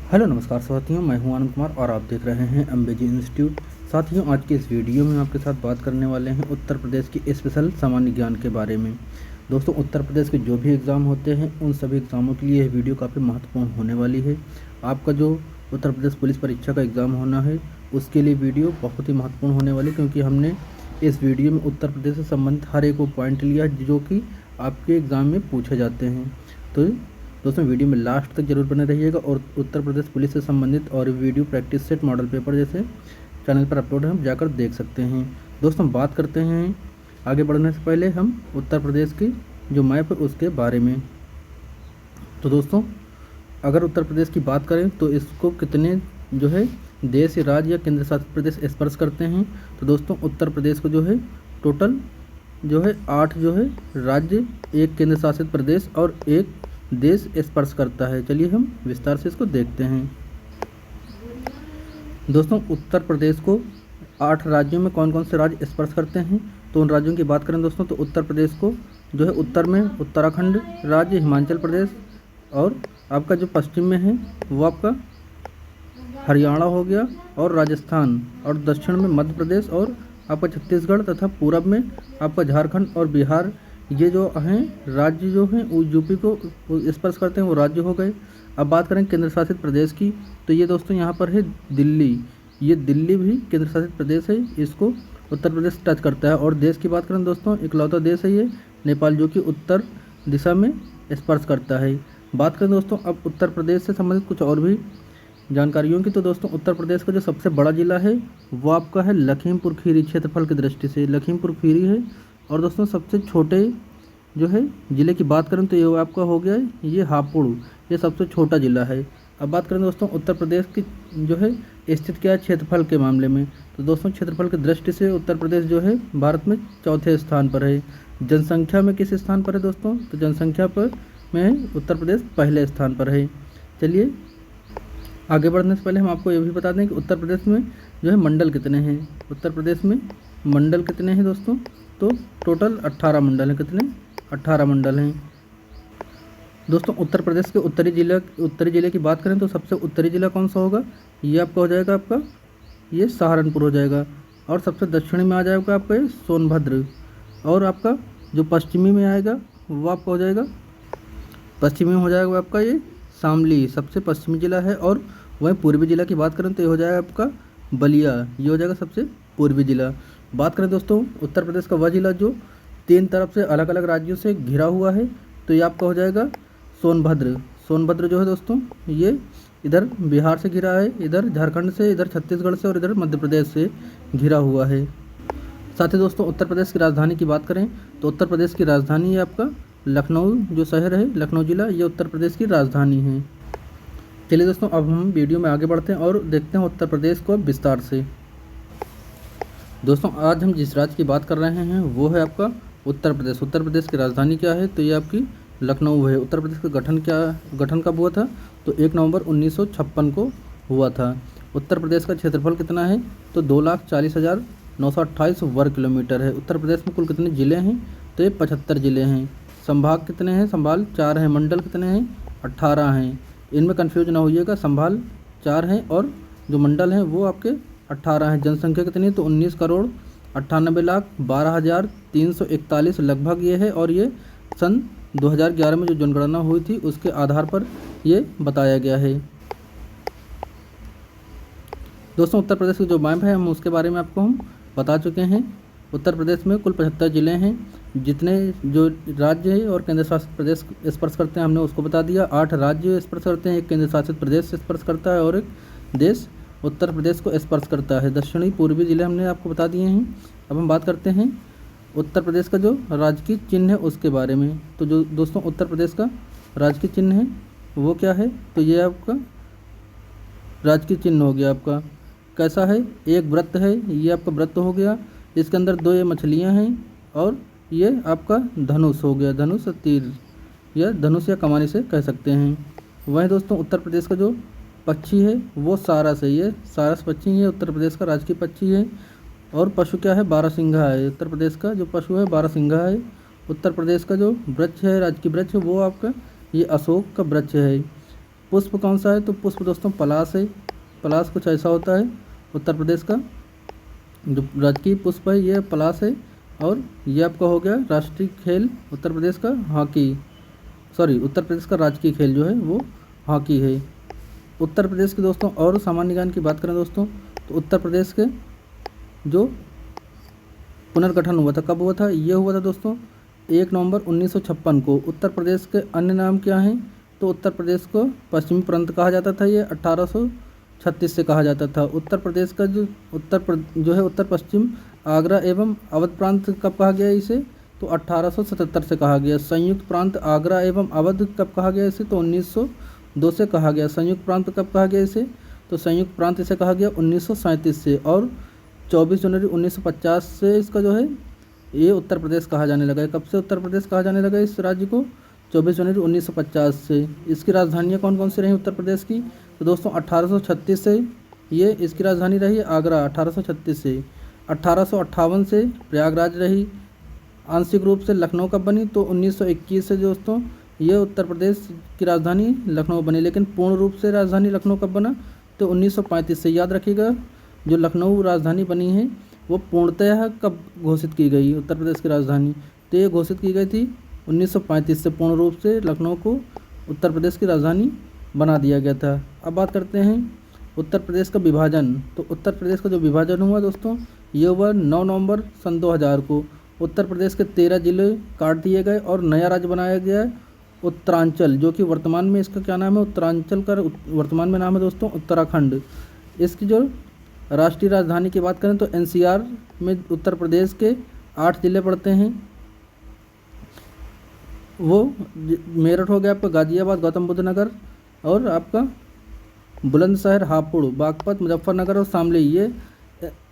Hello नमस्कार साथियों, मैं हूं आनंद कुमार और आप देख रहे हैं अंबेजी इंस्टीट्यूट। साथियों, आज के इस वीडियो में आपके साथ बात करने वाले हैं उत्तर प्रदेश की स्पेशल सामान्य ज्ञान के बारे में। दोस्तों, उत्तर प्रदेश के जो भी एग्ज़ाम होते हैं उन सभी एग्ज़ामों के लिए यह वीडियो काफ़ी महत्वपूर्ण होने वाली है। आपका जो उत्तर प्रदेश पुलिस परीक्षा का एग्ज़ाम होना है उसके लिए वीडियो बहुत ही महत्वपूर्ण होने वाली, क्योंकि हमने इस वीडियो में उत्तर प्रदेश से संबंधित हर एक वो पॉइंट लिया जो कि आपके एग्ज़ाम में पूछे जाते हैं। तो दोस्तों, वीडियो में लास्ट तक जरूर बने रहिएगा और उत्तर प्रदेश पुलिस से संबंधित और video practice set model paper जैसे चैनल पर अपलोड है, हम जाकर देख सकते हैं। दोस्तों, बात करते हैं आगे बढ़ने से पहले हम उत्तर प्रदेश की जो मैप है उसके बारे में। तो दोस्तों, अगर उत्तर प्रदेश की बात करें तो इसको कितने जो है देश, राज्य या केंद्र शासित प्रदेश स्पर्श करते हैं। तो दोस्तों, उत्तर प्रदेश को जो है टोटल जो है 8 जो है राज्य, 1 केंद्र शासित प्रदेश और 1 देश स्पर्श करता है। चलिए हम विस्तार से इसको देखते हैं। दोस्तों, उत्तर प्रदेश को 8 राज्यों में कौन कौन से राज्य स्पर्श करते हैं, तो उन राज्यों की बात करें दोस्तों तो उत्तर प्रदेश को जो है उत्तर में उत्तराखंड राज्य, हिमाचल प्रदेश, और आपका जो पश्चिम में है वो आपका हरियाणा हो गया और राजस्थान, और दक्षिण में मध्य प्रदेश और आपका छत्तीसगढ़, तथा पूरब में आपका झारखंड और बिहार। ये जो हैं राज्य जो हैं वो यूपी को स्पर्श करते हैं, वो राज्य हो गए। अब बात करें केंद्र शासित प्रदेश की, तो ये दोस्तों यहाँ पर है दिल्ली। ये दिल्ली भी केंद्र शासित प्रदेश है, इसको उत्तर प्रदेश टच करता है। और देश की बात करें दोस्तों, इकलौता देश है ये नेपाल, जो कि उत्तर दिशा में स्पर्श करता है। बात करें दोस्तों अब उत्तर प्रदेश से संबंधित कुछ और भी जानकारियों की, तो दोस्तों उत्तर प्रदेश का जो सबसे बड़ा ज़िला है वो आपका है लखीमपुर खीरी। क्षेत्रफल की दृष्टि से लखीमपुर खीरी है। और दोस्तों, सबसे छोटे जो है ज़िले की बात करें तो ये आपका हो गया ये हापुड़, ये सबसे छोटा ज़िला है। अब बात करें दोस्तों उत्तर प्रदेश की जो है स्थित क्या है क्षेत्रफल के मामले में, तो दोस्तों क्षेत्रफल की दृष्टि से उत्तर प्रदेश जो है भारत में चौथे स्थान पर है। जनसंख्या में किस स्थान पर है दोस्तों, तो जनसंख्या पर में उत्तर प्रदेश पहले स्थान पर है। चलिए आगे बढ़ने से पहले हम आपको ये भी बता दें कि उत्तर प्रदेश में जो है मंडल कितने हैं। उत्तर प्रदेश में मंडल कितने हैं दोस्तों, तो टोटल 18 मंडल हैं। कितने? 18 मंडल हैं। दोस्तों, उत्तर प्रदेश के उत्तरी ज़िले की बात करें तो सबसे उत्तरी ज़िला कौन सा होगा, ये आपका हो जाएगा आपका ये सहारनपुर हो जाएगा। और सबसे दक्षिणी में आ जाएगा आपका ये सोनभद्र। और आपका जो पश्चिमी में आएगा वो आपका हो जाएगा पश्चिमी में हो जाएगा आपका ये शामली, सबसे पश्चिमी ज़िला है। और वहीं पूर्वी ज़िला की बात करें तो ये हो जाएगा आपका बलिया, ये हो जाएगा सबसे पूर्वी ज़िला। बात करें दोस्तों उत्तर प्रदेश का वह ज़िला जो 3 तरफ से अलग अलग राज्यों से घिरा हुआ है, तो ये आपका हो जाएगा सोनभद्र। सोनभद्र जो है दोस्तों ये इधर बिहार से घिरा है, इधर झारखंड से, इधर छत्तीसगढ़ से और इधर मध्य प्रदेश से घिरा हुआ है। साथ ही दोस्तों उत्तर प्रदेश की राजधानी की बात करें तो उत्तर प्रदेश की राजधानी है आपका लखनऊ, जो शहर है लखनऊ ज़िला, ये उत्तर प्रदेश की राजधानी है। चलिए दोस्तों, अब हम वीडियो में आगे बढ़ते हैं और देखते हैं उत्तर प्रदेश को विस्तार से। दोस्तों, आज हम जिस राज्य की बात कर रहे हैं वो है आपका उत्तर प्रदेश। उत्तर प्रदेश की राजधानी क्या है, तो ये आपकी लखनऊ है। उत्तर प्रदेश का गठन कब हुआ था, तो 1 नवंबर 1956 को हुआ था। उत्तर प्रदेश का क्षेत्रफल कितना है, तो 2,40,928 वर्ग किलोमीटर है। उत्तर प्रदेश में कुल कितने ज़िले हैं, तो ये 75 ज़िले हैं। संभाग कितने हैं, संभाग 4 हैं। मंडल कितने हैं, 18 हैं। इनमें कन्फ्यूज ना होइएगा, संभाग 4 हैं और जो मंडल हैं वो आपके 18 हैं। जनसंख्या कितनी है, तो 19,98,12,341 लगभग ये है। और ये सन 2011 में जो जनगणना हुई थी उसके आधार पर ये बताया गया है। दोस्तों, उत्तर प्रदेश की जो मैप है हम उसके बारे में आपको हम बता चुके हैं। उत्तर प्रदेश में कुल 75 ज़िले हैं। जितने जो राज्य है और केंद्र शासित प्रदेश स्पर्श करते हैं हमने उसको बता दिया। 8 राज्य स्पर्श करते हैं, 1 केंद्र शासित प्रदेश स्पर्श करता है और 1 देश उत्तर प्रदेश को स्पर्श करता है। दक्षिणी पूर्वी ज़िले हमने आपको बता दिए हैं। अब हम बात करते हैं उत्तर प्रदेश का जो राजकीय चिन्ह है उसके बारे में। तो जो दोस्तों उत्तर प्रदेश का राजकीय चिन्ह है वो क्या है, तो ये आपका राजकीय चिन्ह हो गया आपका कैसा है, एक व्रत है, ये आपका व्रत हो गया। इसके अंदर 2 ये मछलियाँ हैं और ये आपका धनुष हो गया, धनुष तीर या धनुष या कमानी से कह सकते हैं। वहीं दोस्तों उत्तर प्रदेश का जो पक्षी है वो सारस है, ये सारस पक्षी है उत्तर प्रदेश का राजकीय पक्षी है। और पशु क्या है, बारहसिंघा है। उत्तर प्रदेश का जो पशु है बारहसिंघा है। उत्तर प्रदेश का जो वृक्ष है राजकीय वृक्ष वो आपका ये अशोक का वृक्ष है। पुष्प कौन सा है? तो पुष्प दोस्तों पलाश है। पलाश कुछ ऐसा होता है। उत्तर प्रदेश का जो राजकीय पुष्प है ये पलाश है। और ये आपका हो गया राष्ट्रीय खेल उत्तर प्रदेश का हॉकी, उत्तर प्रदेश का राजकीय खेल जो है वो हॉकी है। उत्तर प्रदेश के दोस्तों और सामान्य ज्ञान की बात करें दोस्तों, तो उत्तर प्रदेश के जो पुनर्गठन हुआ था, कब हुआ था? ये हुआ था दोस्तों 1 नवंबर 1956 को। उत्तर प्रदेश के अन्य नाम क्या हैं? तो उत्तर प्रदेश को पश्चिमी प्रांत कहा जाता था, ये 1836 से कहा जाता था। उत्तर प्रदेश का जो उत्तर पश्चिम आगरा एवं अवध प्रांत कब कहा गया इसे? तो 1877 से कहा गया। संयुक्त प्रांत आगरा एवं अवध कब कहा गया इसे? तो 1902 से कहा गया। संयुक्त प्रांत कब कहा गया इसे? तो संयुक्त प्रांत इसे कहा गया 1937 से। और 24 जनवरी 1950 से इसका जो है ये उत्तर प्रदेश कहा जाने लगा है। कब से उत्तर प्रदेश कहा जाने लगा इस राज्य को? 24 जनवरी 1950 से। इसकी राजधानियाँ कौन कौन सी रही उत्तर प्रदेश की? तो दोस्तों 1836 से ये इसकी राजधानी रही आगरा, 1836 से। 1858 से प्रयागराज रही। आंशिक रूप से लखनऊ कब बनी? तो 1921 से दोस्तों ये उत्तर प्रदेश की राजधानी लखनऊ बनी। लेकिन पूर्ण रूप से राजधानी लखनऊ कब बना? तो 1935 से। याद रखिएगा जो लखनऊ राजधानी बनी है वो पूर्णतः कब घोषित की गई उत्तर प्रदेश की राजधानी? तो ये घोषित की गई थी 1935 से। पूर्ण रूप से लखनऊ को उत्तर प्रदेश की राजधानी बना दिया गया था। अब बात करते हैं उत्तर प्रदेश का विभाजन। तो उत्तर प्रदेश का जो विभाजन हुआ दोस्तों ये हुआ 9 नवंबर सन 2000 को। उत्तर प्रदेश के 13 जिले काट दिए गए और नया राज्य बनाया गया है उत्तरांचल, जो कि वर्तमान में इसका क्या नाम है? उत्तरांचल का वर्तमान में नाम है दोस्तों उत्तराखंड। इसकी जो राष्ट्रीय राजधानी की बात करें तो एनसीआर में उत्तर प्रदेश के 8 जिले पड़ते हैं। वो मेरठ हो गया आपका, गाजियाबाद, गौतम बुद्ध नगर और आपका बुलंदशहर, हापुड़, बागपत, मुजफ्फरनगर और शामली। ये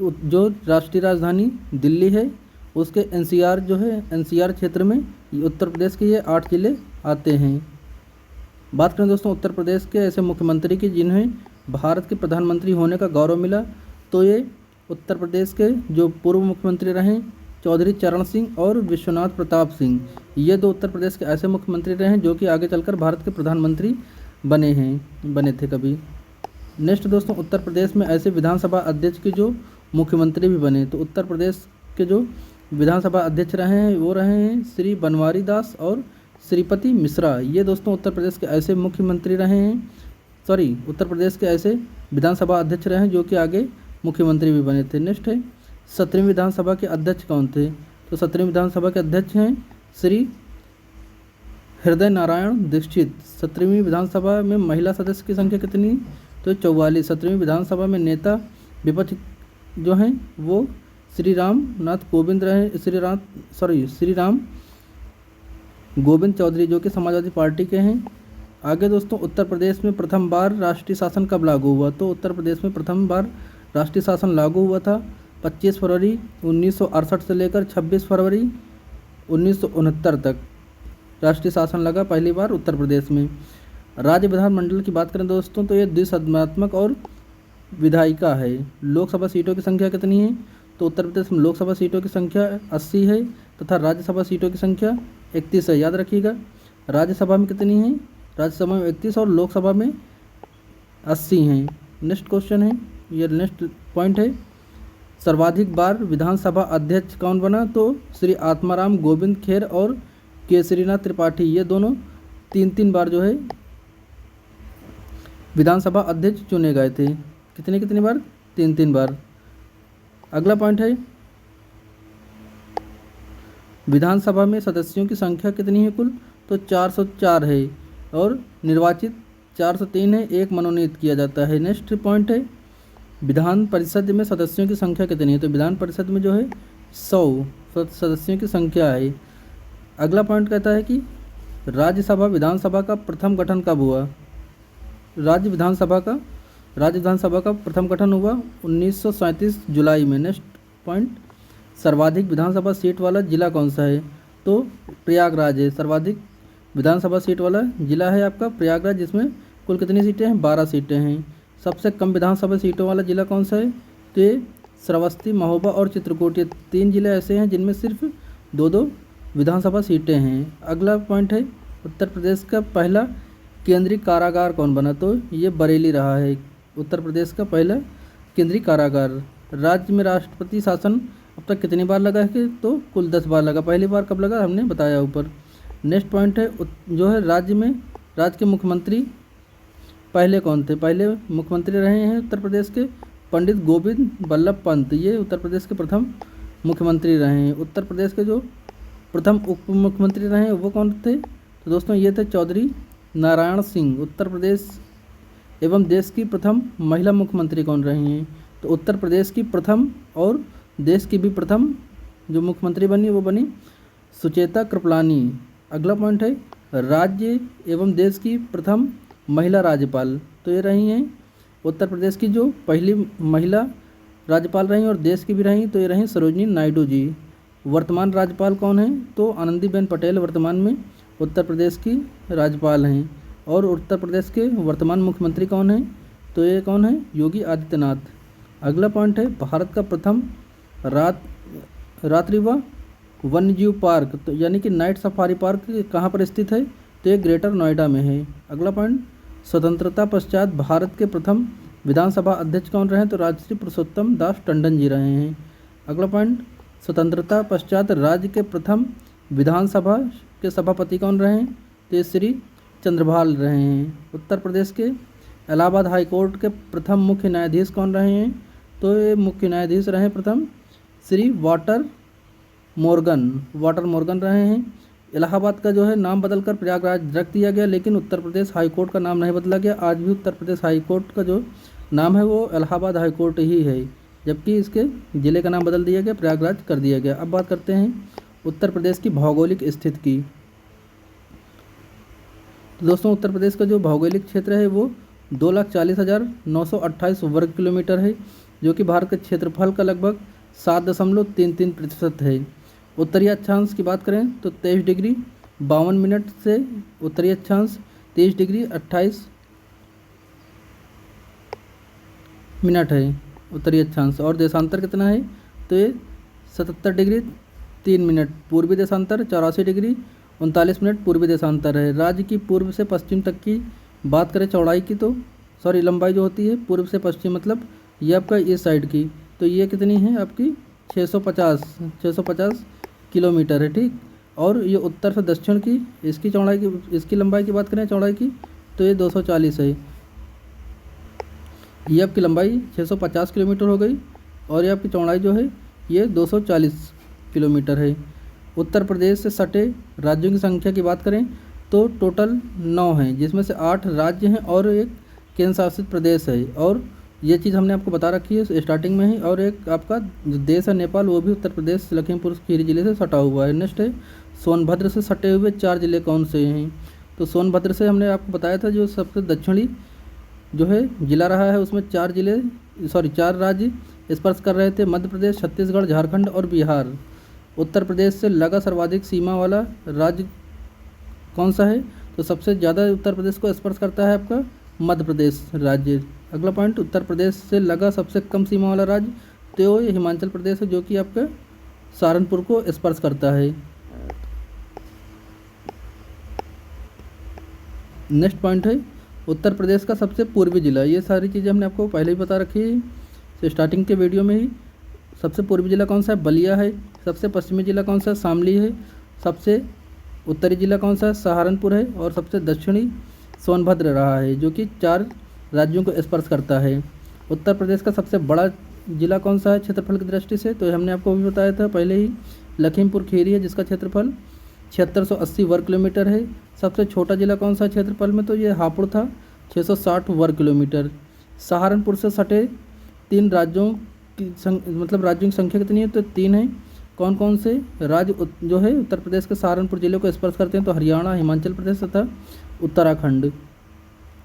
जो राष्ट्रीय राजधानी दिल्ली है उसके एनसीआर जो है एनसीआर क्षेत्र में उत्तर प्रदेश के ये 8 जिले आते हैं। बात करें दोस्तों उत्तर प्रदेश के ऐसे मुख्यमंत्री की जिन्हें भारत के प्रधानमंत्री होने का गौरव मिला, तो ये उत्तर प्रदेश के जो पूर्व मुख्यमंत्री रहे चौधरी चरण सिंह और विश्वनाथ प्रताप सिंह, ये 2 उत्तर प्रदेश के ऐसे मुख्यमंत्री रहे जो कि आगे चलकर भारत के प्रधानमंत्री बने थे कभी। नेक्स्ट दोस्तों उत्तर प्रदेश में ऐसे विधानसभा अध्यक्ष के जो मुख्यमंत्री भी बने, तो उत्तर प्रदेश के जो विधानसभा अध्यक्ष रहे हैं वो रहे हैं श्री बनवारी दास और श्रीपति मिश्रा। ये दोस्तों उत्तर प्रदेश के ऐसे मुख्यमंत्री रहे हैं, उत्तर प्रदेश के ऐसे विधानसभा अध्यक्ष रहे हैं जो कि आगे मुख्यमंत्री भी बने थे। नेक्स्ट है 17वीं विधानसभा के अध्यक्ष कौन थे? तो 17वीं विधानसभा के अध्यक्ष हैं श्री हृदय नारायण दीक्षित। 17वीं विधानसभा में महिला सदस्य की संख्या कितनी? तो 44। 17वीं विधानसभा में नेता विपक्ष जो हैं वो श्री राम गोविंद चौधरी जो कि समाजवादी पार्टी के हैं। आगे दोस्तों उत्तर प्रदेश में प्रथम बार राष्ट्रीय शासन कब लागू हुआ? तो उत्तर प्रदेश में प्रथम बार राष्ट्रीय शासन लागू हुआ था 25 फरवरी 1968 से लेकर 26 फरवरी 1969 तक राष्ट्रीय शासन लगा पहली बार उत्तर प्रदेश में। राज्य विधानमंडल की बात करें दोस्तों तो ये द्विसदनात्मक और विधायिका है। लोकसभा सीटों की संख्या कितनी है? तो उत्तर प्रदेश में लोकसभा सीटों की संख्या 80 है तथा राज्यसभा सीटों की संख्या 31 है। याद रखिएगा राज्यसभा में कितनी है? राज्यसभा में 31 और लोकसभा में 80 हैं। नेक्स्ट क्वेश्चन है, ये नेक्स्ट पॉइंट है, सर्वाधिक बार विधानसभा अध्यक्ष कौन बना? तो श्री आत्माराम गोविंद खेर और केसरीनाथ त्रिपाठी, ये दोनों 3 बार जो है विधानसभा अध्यक्ष चुने गए थे। कितनी बार? 3 बार। अगला पॉइंट है विधानसभा में सदस्यों की संख्या कितनी है कुल? तो 404 है और निर्वाचित 403 है, 1 मनोनीत किया जाता है। नेक्स्ट पॉइंट है विधान परिषद में सदस्यों की संख्या कितनी है? तो विधान परिषद में जो है 100 सदस्यों की संख्या है। अगला पॉइंट कहता है कि राज्यसभा विधानसभा का प्रथम गठन कब हुआ? राज्य विधानसभा का प्रथम गठन हुआ 1937 जुलाई में। नेक्स्ट पॉइंट सर्वाधिक विधानसभा सीट वाला जिला कौन सा है? तो प्रयागराज है। सर्वाधिक विधानसभा सीट वाला जिला है आपका प्रयागराज, जिसमें कुल कितनी सीटें हैं? 12 सीटें हैं। सबसे कम विधानसभा सीटों वाला जिला कौन सा है? तो ये श्रावस्ती, महोबा और चित्रकूट, ये 3 जिले ऐसे हैं जिनमें सिर्फ 2 विधानसभा सीटें हैं। अगला पॉइंट है उत्तर प्रदेश का पहला केंद्रीय कारागार कौन बना? तो ये बरेली रहा है उत्तर प्रदेश का पहला केंद्रीय कारागार। राज्य में राष्ट्रपति शासन अब तक कितनी बार लगा है? तो कुल 10 बार लगा। पहली बार कब लगा हमने बताया ऊपर। नेक्स्ट पॉइंट है जो है राज्य के मुख्यमंत्री पहले कौन थे? पहले मुख्यमंत्री रहे हैं उत्तर प्रदेश के पंडित गोविंद बल्लभ पंत, ये उत्तर प्रदेश के प्रथम मुख्यमंत्री रहे हैं। उत्तर प्रदेश के जो प्रथम उप मुख्यमंत्री रहे हैं वो कौन थे? तो दोस्तों ये थे चौधरी नारायण सिंह। उत्तर प्रदेश एवं देश की प्रथम महिला मुख्यमंत्री कौन रही हैं? तो उत्तर प्रदेश की प्रथम और देश की भी प्रथम जो मुख्यमंत्री बनी वो बनी सुचेता कृपलानी। अगला पॉइंट है राज्य एवं देश की प्रथम महिला राज्यपाल, तो ये रही हैं उत्तर प्रदेश की जो पहली महिला राज्यपाल रही और देश की भी रही, तो ये रही सरोजिनी नायडू जी। वर्तमान राज्यपाल कौन है? तो आनंदीबेन पटेल वर्तमान में उत्तर प्रदेश की राज्यपाल हैं। और उत्तर प्रदेश के वर्तमान मुख्यमंत्री कौन हैं? तो ये कौन है? योगी आदित्यनाथ। अगला पॉइंट है भारत का प्रथम रात्रि व वन्यजीव पार्क, तो यानी कि नाइट सफारी पार्क कहाँ पर स्थित है? तो ये ग्रेटर नोएडा में है। अगला पॉइंट स्वतंत्रता पश्चात भारत के प्रथम विधानसभा अध्यक्ष कौन रहे? तो राजश्री पुरुषोत्तम दास टंडन जी रहे हैं। अगला पॉइंट स्वतंत्रता पश्चात राज्य के प्रथम विधानसभा के सभापति कौन रहे? तो श्री चंद्रभाल रहे हैं। उत्तर प्रदेश के इलाहाबाद हाई कोर्ट के प्रथम मुख्य न्यायाधीश कौन रहे हैं? तो ये मुख्य न्यायाधीश रहे प्रथम श्री वाटर मोर्गन रहे हैं। इलाहाबाद का जो है नाम बदलकर प्रयागराज रख दिया गया, लेकिन उत्तर प्रदेश हाई कोर्ट का नाम नहीं बदला गया। आज भी उत्तर प्रदेश हाई कोर्ट का जो नाम है वो इलाहाबाद हाई कोर्ट ही है, जबकि इसके ज़िले का नाम बदल दिया गया, प्रयागराज कर दिया गया। अब बात करते हैं उत्तर प्रदेश की भौगोलिक स्थिति की। तो दोस्तों उत्तर प्रदेश का जो भौगोलिक क्षेत्र है वो 2,40,928 वर्ग किलोमीटर है, जो कि भारत के क्षेत्रफल का लगभग 7.33% है। उत्तरी अक्षांश की बात करें तो 23 डिग्री 52 मिनट से उत्तरी अक्षांश 23 डिग्री 28 मिनट है उत्तरी अक्षांश। और देशांतर कितना है? तो ये 77 डिग्री 3 मिनट। पूर्वी देशांतर 84 डिग्री 39 मिनट पूर्वी देशांतर है। राज्य की पूर्व से पश्चिम तक की बात करें चौड़ाई की तो लंबाई जो होती है पूर्व से पश्चिम, मतलब ये आपका इस साइड की, तो ये कितनी है आपकी 650 किलोमीटर है, ठीक। और ये उत्तर से दक्षिण की इसकी लंबाई की बात करें चौड़ाई की तो ये 240 है। ये आपकी लंबाई 650 किलोमीटर हो गई और ये आपकी चौड़ाई जो है ये 240 किलोमीटर है। उत्तर प्रदेश से सटे राज्यों की संख्या की बात करें तो टोटल 9 हैं, जिसमें से 8 राज्य हैं और एक केंद्र शासित प्रदेश है। और ये चीज़ हमने आपको बता रखी है स्टार्टिंग में ही। और एक आपका जो देश है नेपाल, वो भी उत्तर प्रदेश लखीमपुर खीरी जिले से सटा हुआ है। नेक्स्ट है सोनभद्र से सटे हुए 4 जिले कौन से हैं? तो सोनभद्र से हमने आपको बताया था जो सबसे दक्षिणी जो है जिला रहा है, उसमें 4 राज्य स्पर्श कर रहे थे, मध्य प्रदेश, छत्तीसगढ़, झारखंड और बिहार। उत्तर प्रदेश से लगा सर्वाधिक सीमा वाला राज्य कौन सा है? तो सबसे ज़्यादा उत्तर प्रदेश को स्पर्श करता है आपका मध्य प्रदेश राज्य। अगला पॉइंट उत्तर प्रदेश से लगा सबसे कम सीमा वाला राज्य तो ये हिमाचल प्रदेश है, जो कि आपका सहारनपुर को स्पर्श करता है। नेक्स्ट पॉइंट है उत्तर प्रदेश का सबसे पूर्वी जिला। ये सारी चीज़ें हमने आपको पहले ही बता रखी है स्टार्टिंग के वीडियो में ही। सबसे पूर्वी जिला कौन सा है? बलिया है। सबसे पश्चिमी जिला कौन सा है? शामली है। सबसे उत्तरी जिला कौन सा है? सहारनपुर है। और सबसे दक्षिणी सोनभद्र रहा है, जो कि 4 राज्यों को स्पर्श करता है। उत्तर प्रदेश का सबसे बड़ा जिला कौन सा है क्षेत्रफल की दृष्टि से? तो हमने आपको अभी बताया था पहले ही, लखीमपुर खीरी है, जिसका क्षेत्रफल 7680 वर्ग किलोमीटर है। सबसे छोटा जिला कौन सा क्षेत्रफल में? तो ये हापुड़ था, 660 वर्ग किलोमीटर। सहारनपुर से सटे 3 राज्यों की राज्यों की संख्या कितनी है? तो 3 है। कौन कौन से राज्य जो है उत्तर प्रदेश के सहारनपुर जिले को स्पर्श करते हैं? तो हरियाणा, हिमाचल प्रदेश तथा उत्तराखंड,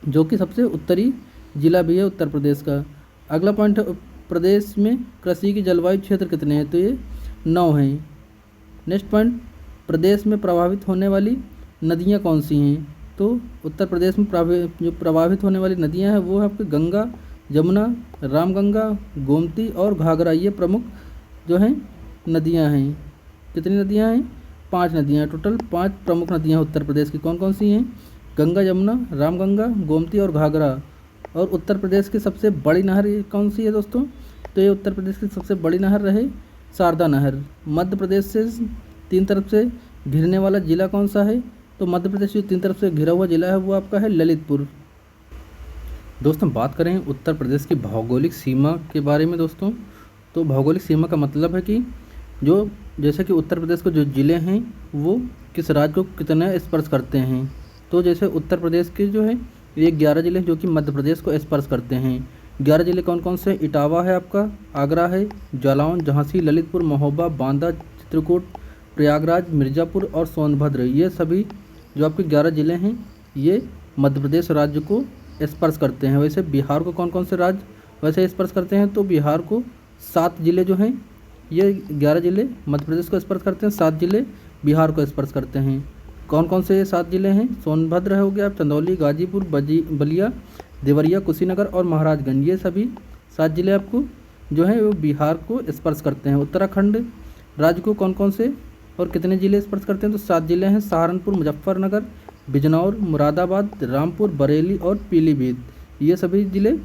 जो कि सबसे उत्तरी जिला भी है उत्तर प्रदेश का। अगला पॉइंट है प्रदेश में कृषि की जलवायु क्षेत्र कितने हैं? तो ये 9 हैं। नेक्स्ट पॉइंट प्रदेश में प्रभावित होने वाली नदियाँ कौन सी हैं? तो उत्तर प्रदेश में जो प्रभावित होने वाली नदियाँ हैं वो है आपकी गंगा, जमुना, रामगंगा, गोमती और घाघरा। ये प्रमुख जो हैं नदियाँ हैं। कितनी नदियाँ हैं? 5 नदियाँ। टोटल 5 प्रमुख नदियाँ उत्तर प्रदेश की कौन कौन सी हैं? गंगा, यमुना, रामगंगा, गोमती और घाघरा। और उत्तर प्रदेश की सबसे बड़ी नहर ये कौन सी है दोस्तों? तो ये उत्तर प्रदेश की सबसे बड़ी नहर रहे शारदा नहर। मध्य प्रदेश से तीन तरफ से घिरने वाला जिला कौन सा है? तो मध्य प्रदेश जो तीन तरफ से घिरा हुआ जिला है वो आपका है ललितपुर। दोस्तों बात करें उत्तर प्रदेश की भौगोलिक सीमा के बारे में दोस्तों, तो भौगोलिक सीमा का मतलब है कि जो जैसे कि उत्तर प्रदेश के जो ज़िले हैं वो किस राज्य को कितना स्पर्श करते हैं। तो जैसे उत्तर प्रदेश के जो है ये 11 ज़िले जो कि मध्य प्रदेश को स्पर्श करते हैं। 11 ज़िले कौन कौन से? इटावा है आपका, आगरा है, जालौन, झांसी, ललितपुर, महोबा, बांदा, चित्रकूट, प्रयागराज, मिर्ज़ापुर और सोनभद्र। ये सभी जो आपके 11 ज़िले हैं ये मध्य प्रदेश राज्य को स्पर्श करते हैं। वैसे बिहार को कौन कौन से राज्य वैसे स्पर्श करते हैं? तो बिहार को 7 ज़िले जो हैं, ये 11 ज़िले मध्य प्रदेश को स्पर्श करते हैं, 7 ज़िले बिहार को स्पर्श करते हैं। कौन कौन से ये 7 ज़िले हैं? सोनभद्र हो गया, चंदौली, गाजीपुर, बलिया, देवरिया, कुशीनगर और महाराजगंज। ये सभी 7 ज़िले आपको जो हैं वो बिहार को स्पर्श करते हैं। उत्तराखंड राज्य को कौन कौन से और कितने ज़िले स्पर्श करते हैं? तो 7 ज़िले हैं, सहारनपुर, मुजफ्फरनगर, बिजनौर, मुरादाबाद, रामपुर, बरेली और पीलीभीत। ये सभी ज़िले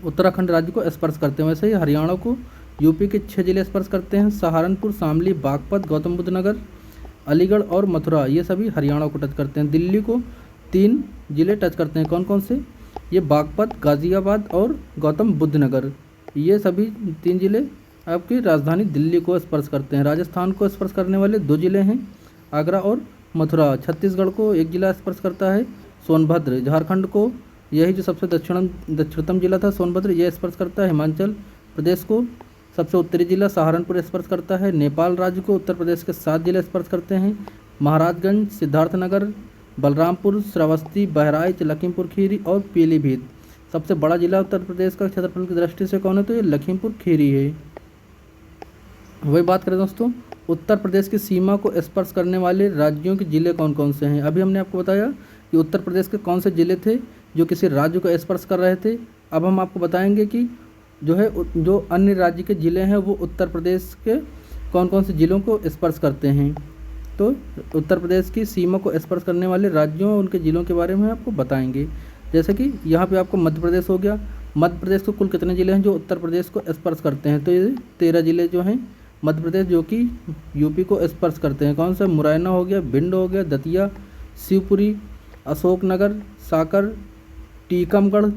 उत्तराखंड राज्य को स्पर्श करते हैं। वैसे ही हरियाणा को यूपी के 6 ज़िले स्पर्श करते हैं, सहारनपुर, शामली, बागपत, गौतम बुद्ध नगर, अलीगढ़ और मथुरा। ये सभी हरियाणा को टच करते हैं। दिल्ली को 3 ज़िले टच करते हैं, कौन कौन से? ये बागपत, गाज़ियाबाद और गौतम बुद्ध नगर। ये सभी 3 ज़िले आपकी राजधानी दिल्ली को स्पर्श करते हैं। राजस्थान को स्पर्श करने वाले 2 ज़िले हैं, आगरा और मथुरा। छत्तीसगढ़ को 1 ज़िला स्पर्श करता है, सोनभद्र। झारखंड को यही जो सबसे दक्षिणतम जिला था सोनभद्र, यह स्पर्श करता है। हिमाचल प्रदेश को सबसे उत्तरी जिला सहारनपुर स्पर्श करता है। नेपाल राज्य को उत्तर प्रदेश के 7 जिले स्पर्श करते हैं, महाराजगंज, सिद्धार्थनगर, बलरामपुर, श्रावस्ती, बहराइच, लखीमपुर खीरी और पीलीभीत। सबसे बड़ा जिला उत्तर प्रदेश का क्षेत्रफल की दृष्टि से कौन है? तो ये लखीमपुर खीरी है। वही बात करें दोस्तों, उत्तर प्रदेश की सीमा को स्पर्श करने वाले राज्यों के ज़िले कौन कौन से हैं? अभी हमने आपको बताया कि उत्तर प्रदेश के कौन से ज़िले थे जो किसी राज्य को स्पर्श कर रहे थे। अब हम आपको बताएंगे कि जो अन्य राज्य के ज़िले हैं वो उत्तर प्रदेश के कौन कौन से ज़िलों को स्पर्श करते हैं। तो उत्तर प्रदेश की सीमा को स्पर्श करने वाले राज्यों और उनके ज़िलों के बारे में आपको बताएंगे। जैसे कि यहाँ पे आपको मध्य प्रदेश हो गया। मध्य प्रदेश को कुल कितने ज़िले हैं जो उत्तर प्रदेश को स्पर्श करते हैं? तो ये 13 ज़िले जो हैं मध्य प्रदेश जो कि यूपी को स्पर्श करते हैं। कौन सा? मुरैना हो गया, भिंड हो गया, दतिया, शिवपुरी, अशोकनगर, साकर, टीकमगढ़,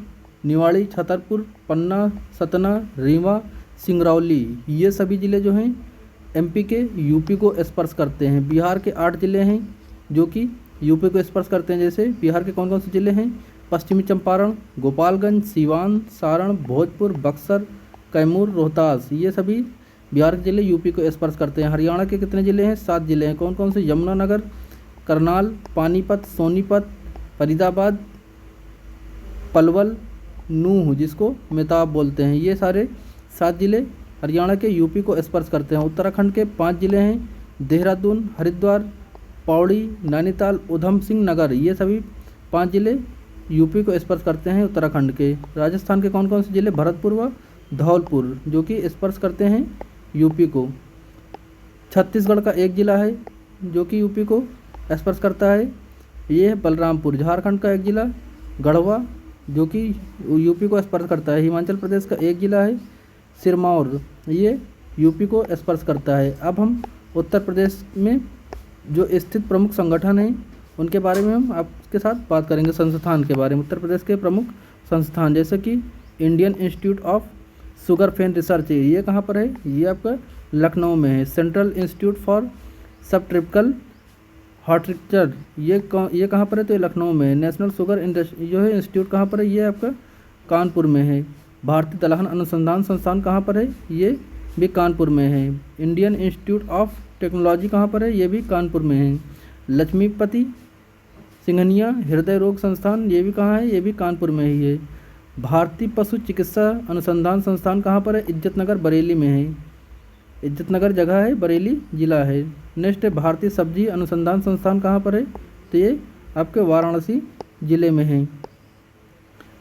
निवाड़ी, छतरपुर, पन्ना, सतना, रीवा, सिंगरौली। ये सभी ज़िले जो हैं एमपी के यूपी को स्पर्श करते हैं। बिहार के 8 ज़िले हैं जो कि यूपी को स्पर्श करते हैं। जैसे बिहार के कौन कौन से ज़िले हैं? पश्चिमी चंपारण, गोपालगंज, सीवान, सारण, भोजपुर, बक्सर, कैमूर, रोहतास। ये सभी बिहार के ज़िले यूपी को स्पर्श करते हैं। हरियाणा के कितने ज़िले हैं? 7 ज़िले हैं। कौन कौन से? यमुनानगर, करनाल, पानीपत, सोनीपत, फरीदाबाद, पलवल, नूह जिसको मेताब बोलते हैं। ये सारे 7 ज़िले हरियाणा के यूपी को स्पर्श करते हैं। उत्तराखंड के 5 ज़िले हैं, देहरादून, हरिद्वार, पौड़ी, नैनीताल, उधम सिंह नगर। ये सभी 5 ज़िले यूपी को स्पर्श करते हैं उत्तराखंड के। राजस्थान के कौन कौन से ज़िले? भरतपुर व धौलपुर जो कि स्पर्श करते हैं यूपी को। छत्तीसगढ़ का 1 ज़िला है जो कि यूपी को स्पर्श करता है, ये है बलरामपुर। झारखंड का 1 ज़िला गढ़वा जो कि यूपी को स्पर्श करता है। हिमाचल प्रदेश का 1 ज़िला है सिरमौर, ये यूपी को स्पर्श करता है। अब हम उत्तर प्रदेश में जो स्थित प्रमुख संगठन हैं उनके बारे में हम आपके साथ बात करेंगे। संस्थान के बारे में, उत्तर प्रदेश के प्रमुख संस्थान जैसे कि Indian institute of sugar fan research, ये कहाँ पर है? ये आपका लखनऊ में है। सेंट्रल इंस्टीट्यूट फॉर सब ट्रिपिकल हॉर्टिकल्चर, ये कहाँ पर है? तो ये लखनऊ में है। नेशनल शुगर इंडस्ट्री जो है इंस्टीट्यूट कहाँ पर है? ये आपका कानपुर में है। भारतीय दलहन अनुसंधान संस्थान कहाँ पर है? ये भी कानपुर में है। इंडियन इंस्टीट्यूट ऑफ टेक्नोलॉजी कहाँ पर है? ये भी कानपुर में है। लक्ष्मीपति सिंघनिया हृदय रोग संस्थान, ये भी कहाँ है? ये भी कानपुर में ही है। भारतीय पशु चिकित्सा अनुसंधान संस्थान कहाँ पर है? इज्जतनगर बरेली में है। इज्जतनगर जगह है, बरेली ज़िला है। नेक्स्ट है भारतीय सब्जी अनुसंधान संस्थान कहाँ पर है? तो ये आपके वाराणसी ज़िले में है।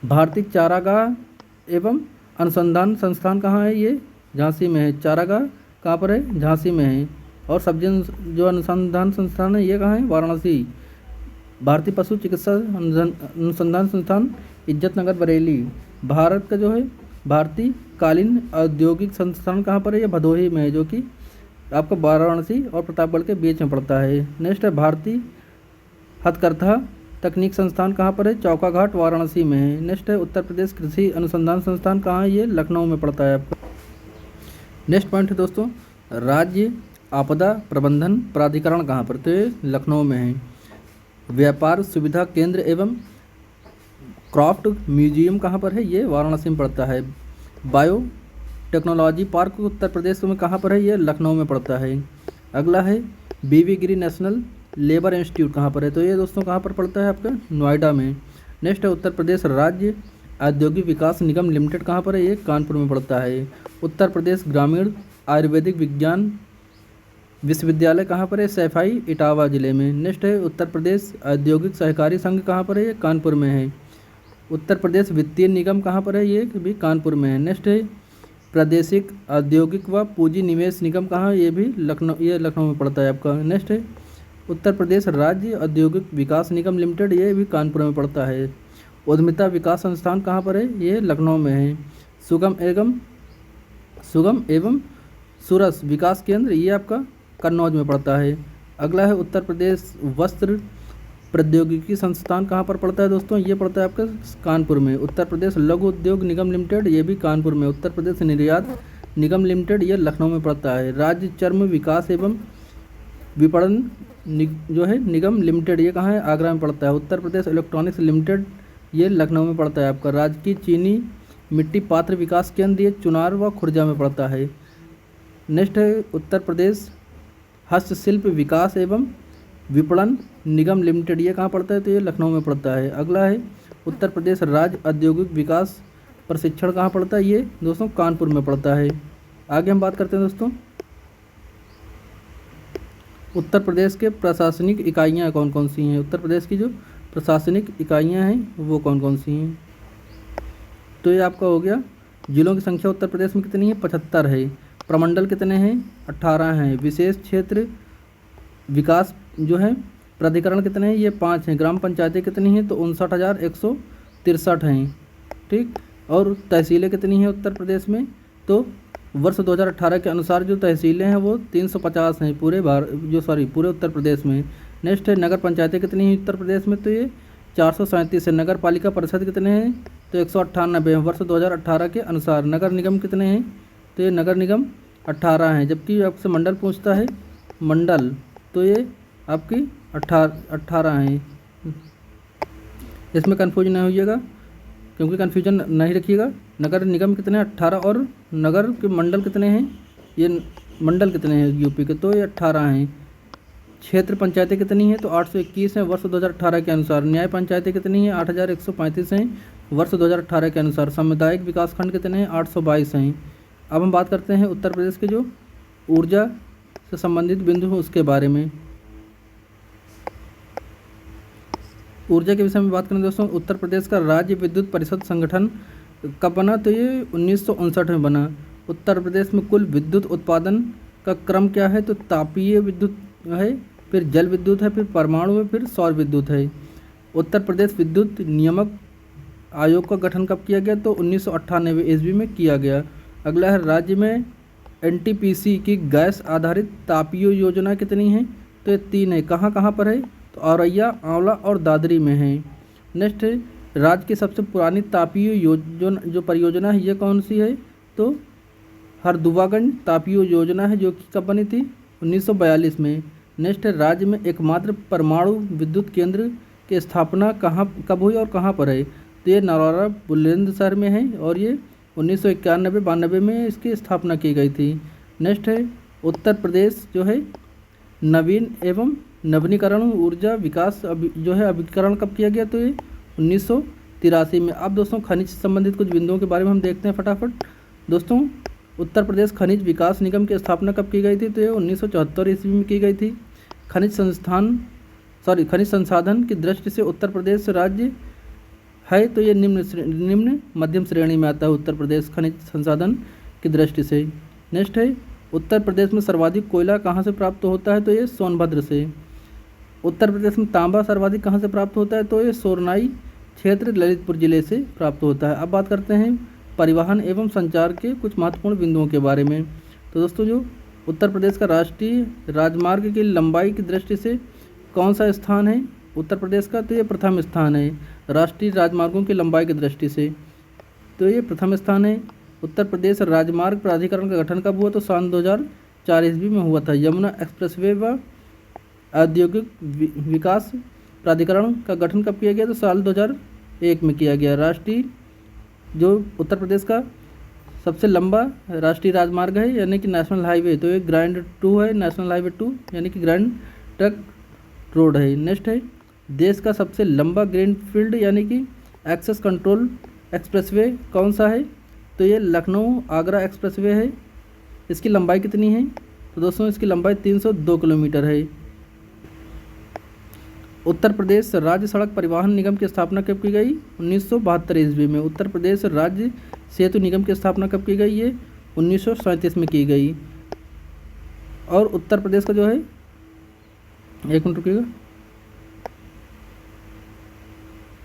भारतीय चारागाह एवं अनुसंधान संस्थान कहाँ है? ये झांसी में है। चारागाह कहाँ पर है? झांसी में है। और सब्जी जो अनुसंधान संस्थान है ये कहाँ है? वाराणसी। भारतीय पशु चिकित्सा अनुसंधान संस्थान इज्जतनगर बरेली। भारत का जो है भारतीय कालीन औद्योगिक संस्थान कहाँ पर है? ये भदोही में है, जो कि आपका वाराणसी और प्रतापगढ़ के बीच में पड़ता है। नेक्स्ट है भारतीय हथकरघा तकनीक संस्थान कहाँ पर है? चौका घाट वाराणसी में है। नेक्स्ट है उत्तर प्रदेश कृषि अनुसंधान संस्थान कहाँ है? ये लखनऊ में पड़ता है आपका। नेक्स्ट पॉइंट है दोस्तों, राज्य आपदा प्रबंधन प्राधिकरण कहाँ पर? तो ये लखनऊ में है। व्यापार सुविधा केंद्र एवं क्राफ्ट म्यूजियम कहाँ पर है? ये वाराणसी में पड़ता है। Bio technology park Uttar Pradesh में कहाँ पर है? ये लखनऊ में पड़ता है। अगला है बीवी गिरी नेशनल लेबर इंस्टीट्यूट कहाँ पर है? तो ये दोस्तों कहाँ पर पड़ता है? आपका नोएडा में। नेक्स्ट है उत्तर प्रदेश राज्य औद्योगिक विकास निगम लिमिटेड कहाँ पर है? ये कानपुर में पड़ता है। उत्तर प्रदेश ग्रामीण आयुर्वेदिक विज्ञान विश्वविद्यालय कहाँ पर है? सैफई इटावा जिले में। नेक्स्ट है उत्तर प्रदेश औद्योगिक सहकारी संघ कहाँ पर है? ये कानपुर में है। उत्तर प्रदेश वित्तीय निगम कहाँ पर है? ये भी कानपुर में है। नेक्स्ट है प्रादेशिक औद्योगिक व पूंजी निवेश निगम कहाँ? ये भी लखनऊ में पड़ता है आपका। नेक्स्ट है उत्तर प्रदेश राज्य औद्योगिक विकास निगम लिमिटेड, ये भी कानपुर में पड़ता है। उद्यमिता विकास संस्थान कहाँ पर है? ये लखनऊ में है। सुगम एवं सुरस विकास केंद्र, ये आपका कन्नौज में पड़ता है। अगला है उत्तर प्रदेश वस्त्र प्रौद्योगिकी संस्थान कहाँ पर पड़ता है दोस्तों? ये पड़ता है आपका कानपुर में। उत्तर प्रदेश लघु उद्योग निगम लिमिटेड, ये भी कानपुर में। उत्तर प्रदेश निर्यात निगम लिमिटेड, ये लखनऊ में पड़ता है। राज्य चर्म विकास एवं विपणन जो है निगम लिमिटेड, ये कहाँ है? आगरा में पड़ता है। उत्तर प्रदेश इलेक्ट्रॉनिक्स लिमिटेड, ये लखनऊ में पड़ता है आपका। राजकीय चीनी मिट्टी पात्र विकास केंद्र, ये चुनार व खुर्जा में पड़ता है। नेक्स्ट है उत्तर प्रदेश हस्तशिल्प विकास एवं विपणन निगम लिमिटेड, ये कहाँ पड़ता है? तो ये लखनऊ में पड़ता है। अगला है उत्तर प्रदेश राज्य औद्योगिक विकास प्रशिक्षण कहाँ पड़ता है? ये दोस्तों कानपुर में पड़ता है। आगे हम बात करते हैं दोस्तों उत्तर प्रदेश के प्रशासनिक इकाइयाँ कौन कौन सी हैं। उत्तर प्रदेश की जो प्रशासनिक इकाइयाँ हैं वो कौन कौन सी हैं? तो ये आपका हो गया। जिलों की संख्या उत्तर प्रदेश में कितनी है? 75 है। प्रमंडल कितने हैं? 18 हैं। विशेष क्षेत्र विकास जो है प्राधिकरण कितने हैं? ये 5 हैं। ग्राम पंचायतें कितनी हैं? तो 59,163 हैं। ठीक। और तहसीलें कितनी हैं उत्तर प्रदेश में? तो वर्ष 2018 के अनुसार जो तहसीलें हैं वो 350 हैं पूरे पूरे उत्तर प्रदेश में। नेक्स्ट है नगर पंचायतें कितनी हैं उत्तर प्रदेश में? तो ये 437 है। नगर पालिका परिषद कितने हैं? तो 198 हैं वर्ष 2018 के अनुसार। नगर निगम कितने हैं? तो ये नगर निगम 18 हैं। जबकि आपसे मंडल पूछता है, मंडल, तो ये आपकी 18 हैं। इसमें कन्फ्यूजन नहीं होइएगा, क्योंकि कन्फ्यूजन नहीं रखिएगा। नगर निगम कितने हैं? 18। और नगर के मंडल कितने हैं? ये मंडल कितने हैं यूपी के? तो ये 18 हैं। क्षेत्र पंचायतें कितनी हैं? तो 821 हैं वर्ष 2018 के अनुसार। न्याय पंचायतें कितनी हैं? 8,135 हैं वर्ष 2018 के अनुसार। सामुदायिक विकास खंड कितने हैं? 822 हैं। अब हम बात करते हैं उत्तर प्रदेश के जो ऊर्जा से संबंधित बिंदु हैं उसके बारे में। ऊर्जा के विषय में बात करें दोस्तों, उत्तर प्रदेश का राज्य विद्युत परिषद संगठन कब बना? तो ये 1959 में बना। उत्तर प्रदेश में कुल विद्युत उत्पादन का क्रम क्या है? तो तापीय विद्युत है, फिर जल विद्युत है, फिर परमाणु है, फिर सौर विद्युत है। उत्तर प्रदेश विद्युत नियामक आयोग का गठन कब किया गया? तो 1998 ईस्वी में किया गया। अगला है राज्य में एनटीपीसी की गैस आधारित तापीय योजना कितनी है? तो ये 3 है। कहाँ कहाँ पर है? तो औरैया, आंवला और दादरी में है। नेक्स्ट है राज्य की सबसे पुरानी तापीय योजना जो परियोजना है ये कौन सी है? तो हरदुवागंज तापीय योजना है, जो कि कब बनी थी? 1942 में। नेक्स्ट है राज्य में एकमात्र परमाणु विद्युत केंद्र की स्थापना कब हुई और कहाँ पर है? तो ये नरौरा बुलंदशहर में है और ये 1991-92 में इसकी स्थापना की गई थी। नेक्स्ट है उत्तर प्रदेश जो है नवीन एवं नवीनीकरण ऊर्जा विकास जो है अभिकरण कब किया गया? तो ये 1983 में। अब दोस्तों खनिज से संबंधित कुछ बिंदुओं के बारे में हम देखते हैं फटाफट। दोस्तों उत्तर प्रदेश खनिज विकास निगम की स्थापना कब की गई थी? तो ये 1974 ईस्वी में की गई थी। खनिज संसाधन की दृष्टि से उत्तर प्रदेश राज्य है, तो ये निम्न मध्यम श्रेणी में आता है उत्तर प्रदेश खनिज संसाधन की दृष्टि से। नेक्स्ट है उत्तर प्रदेश में सर्वाधिक कोयला कहाँ से प्राप्त होता है? तो ये सोनभद्र से। उत्तर प्रदेश में तांबा सर्वाधिक कहाँ से प्राप्त होता है? तो ये सोरनाई क्षेत्र ललितपुर जिले से प्राप्त होता है। अब बात करते हैं परिवहन एवं संचार के कुछ महत्वपूर्ण बिंदुओं के बारे में। तो दोस्तों, जो उत्तर प्रदेश का राष्ट्रीय राजमार्ग की लंबाई की दृष्टि से कौन सा स्थान है उत्तर प्रदेश का? तो ये प्रथम स्थान है राष्ट्रीय राजमार्गों की लंबाई की दृष्टि से, तो ये प्रथम स्थान है। उत्तर प्रदेश राजमार्ग प्राधिकरण का गठन कब हुआ? तो सन 2004 ईस्वी में हुआ था। यमुना एक्सप्रेसवे व औद्योगिक विकास प्राधिकरण का गठन कब किया गया? तो साल 2001 में किया गया। राष्ट्रीय जो उत्तर प्रदेश का सबसे लंबा राष्ट्रीय राजमार्ग है यानी कि नेशनल हाईवे, तो ये ग्रैंड 2 है, नेशनल हाईवे 2 यानी कि ग्रैंड ट्रक रोड है। नेक्स्ट है देश का सबसे लंबा ग्रीनफील्ड यानी कि एक्सेस कंट्रोल एक्सप्रेसवे कौन सा है? तो ये लखनऊ आगरा एक्सप्रेसवे है। इसकी लंबाई कितनी है? तो दोस्तों, इसकी लंबाई 302 किलोमीटर है। उत्तर प्रदेश राज्य सड़क परिवहन निगम की स्थापना कब की गई? 1972 ईस्वी में। उत्तर प्रदेश राज्य सेतु निगम की स्थापना कब की गई? ये 1937 में की गई। और उत्तर प्रदेश का जो है, एक मिनट रुकिएगा,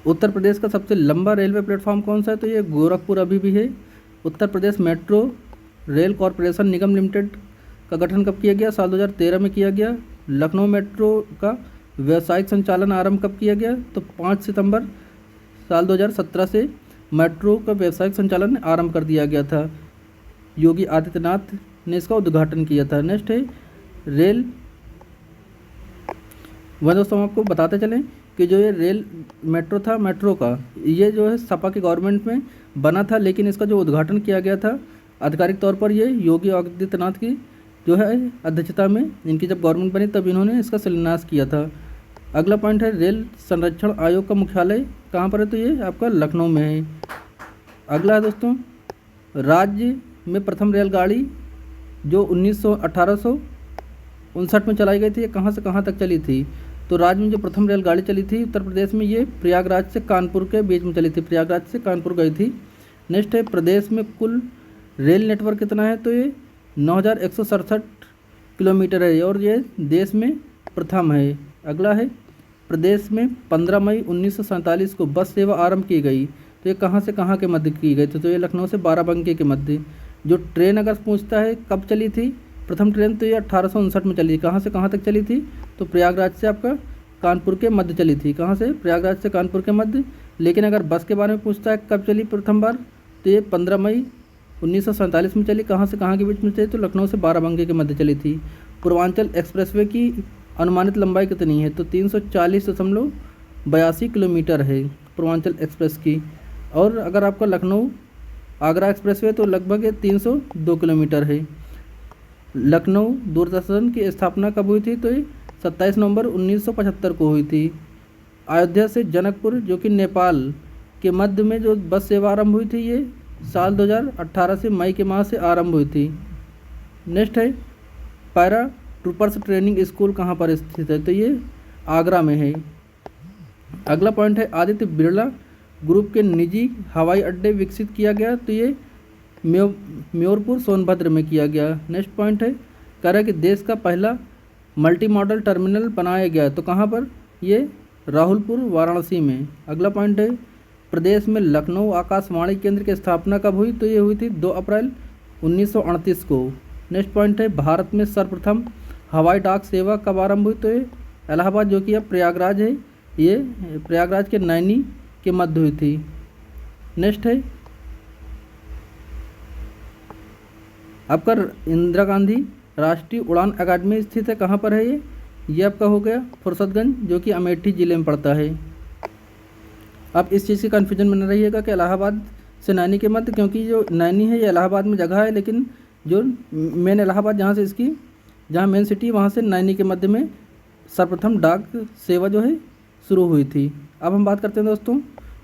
उत्तर प्रदेश का सबसे लंबा रेलवे प्लेटफॉर्म कौन सा है? तो ये गोरखपुर अभी भी है। Uttar Pradesh metro rail corporation निगम लिमिटेड का गठन कब किया गया? साल 2013 में किया गया। लखनऊ मेट्रो का व्यावसायिक संचालन आरंभ कब किया गया? तो 5 सितंबर साल 2017 से मेट्रो का व्यावसायिक संचालन आरंभ कर दिया गया था। योगी आदित्यनाथ ने इसका उद्घाटन किया था। नेक्स्ट है रेल। वह दोस्तों, हम आपको बताते चलें कि जो ये रेल मेट्रो था, मेट्रो का ये जो है सपा की गवर्नमेंट में बना था, लेकिन इसका जो उद्घाटन किया गया था आधिकारिक तौर पर ये योगी आदित्यनाथ की जो है अध्यक्षता में, इनकी जब गवर्नमेंट बनी तब इन्होंने इसका शिलान्यास किया था। अगला पॉइंट है रेल संरक्षण आयोग का मुख्यालय कहाँ पर है? तो ये आपका लखनऊ में है। अगला है दोस्तों, राज्य में प्रथम रेलगाड़ी जो 1859 में चलाई गई थी, ये कहाँ से कहाँ तक चली थी? तो राज्य में जो प्रथम रेलगाड़ी चली थी उत्तर प्रदेश में, ये प्रयागराज से कानपुर के बीच में चली थी, प्रयागराज से कानपुर गई थी। नेक्स्ट है प्रदेश में कुल रेल नेटवर्क कितना है? तो ये 9167 किलोमीटर है और ये देश में प्रथम है। अगला है प्रदेश में 15 मई 1947 को बस सेवा आरंभ की गई, तो ये कहाँ से कहाँ के मध्य की गई थी? तो ये लखनऊ से बाराबंकी के मध्य। जो ट्रेन अगर पूछता है कब चली थी प्रथम ट्रेन, तो ये 1859 में चली। कहाँ से कहाँ तक चली थी? तो प्रयागराज से आपका कानपुर के मध्य चली थी। कहाँ से? प्रयागराज से कानपुर के मध्य। लेकिन अगर बस के बारे में पूछता है कब चली प्रथम बार, तो ये 15 मई 1947 में चली। कहाँ से कहाँ के बीच में चली? तो लखनऊ से बाराबंकी के मध्य चली थी। पूर्वांचल एक्सप्रेसवे की अनुमानित लंबाई कितनी है? तो 340.82 किलोमीटर है पूर्वांचल एक्सप्रेस की। और अगर आपका लखनऊ आगरा एक्सप्रेसवे तो लगभग 302 किलोमीटर है। लखनऊ दूरदर्शन की स्थापना कब हुई थी? तो ये 27 नवंबर 1975 को हुई थी। अयोध्या से जनकपुर जो कि नेपाल के मध्य में जो बस सेवा आरंभ हुई थी, ये साल 2018 से मई के माह से आरंभ हुई थी। नेक्स्ट है पैरा ट्रूपर्स ट्रेनिंग स्कूल कहाँ पर स्थित है? तो ये आगरा में है। अगला पॉइंट है आदित्य बिरला ग्रुप के निजी हवाई अड्डे विकसित किया गया, तो ये म्योरपुर सोनभद्र में किया गया। नेक्स्ट पॉइंट है कह रहा है कि देश का पहला मल्टी मॉडल टर्मिनल बनाया गया, तो कहाँ पर? ये राहुलपुर वाराणसी में। अगला पॉइंट है प्रदेश में लखनऊ आकाशवाणी केंद्र की स्थापना कब हुई? तो ये हुई थी 2 अप्रैल 1938 को। नेक्स्ट पॉइंट है भारत में सर्वप्रथम हवाई डाक सेवा कब आरंभ हुई? तो ये इलाहाबाद जो कि अब प्रयागराज है, ये प्रयागराज के नैनी के मध्य हुई थी। नेक्स्ट है आपका इंदिरा गांधी राष्ट्रीय उड़ान अकादमी स्थित है, कहाँ पर है ये आपका हो गया फुर्सतगंज जो कि अमेठी ज़िले में पड़ता है। आप इस चीज़ की कन्फ्यूजन में न रहिएगा कि इलाहाबाद से नैनी के मध्य, क्योंकि जो नैनी है ये इलाहाबाद में जगह है, लेकिन जो मेन इलाहाबाद जहाँ से इसकी जहाँ मेन सिटी वहाँ से नैनी के मध्य में सर्वप्रथम डाक सेवा जो है शुरू हुई थी। अब हम बात करते हैं दोस्तों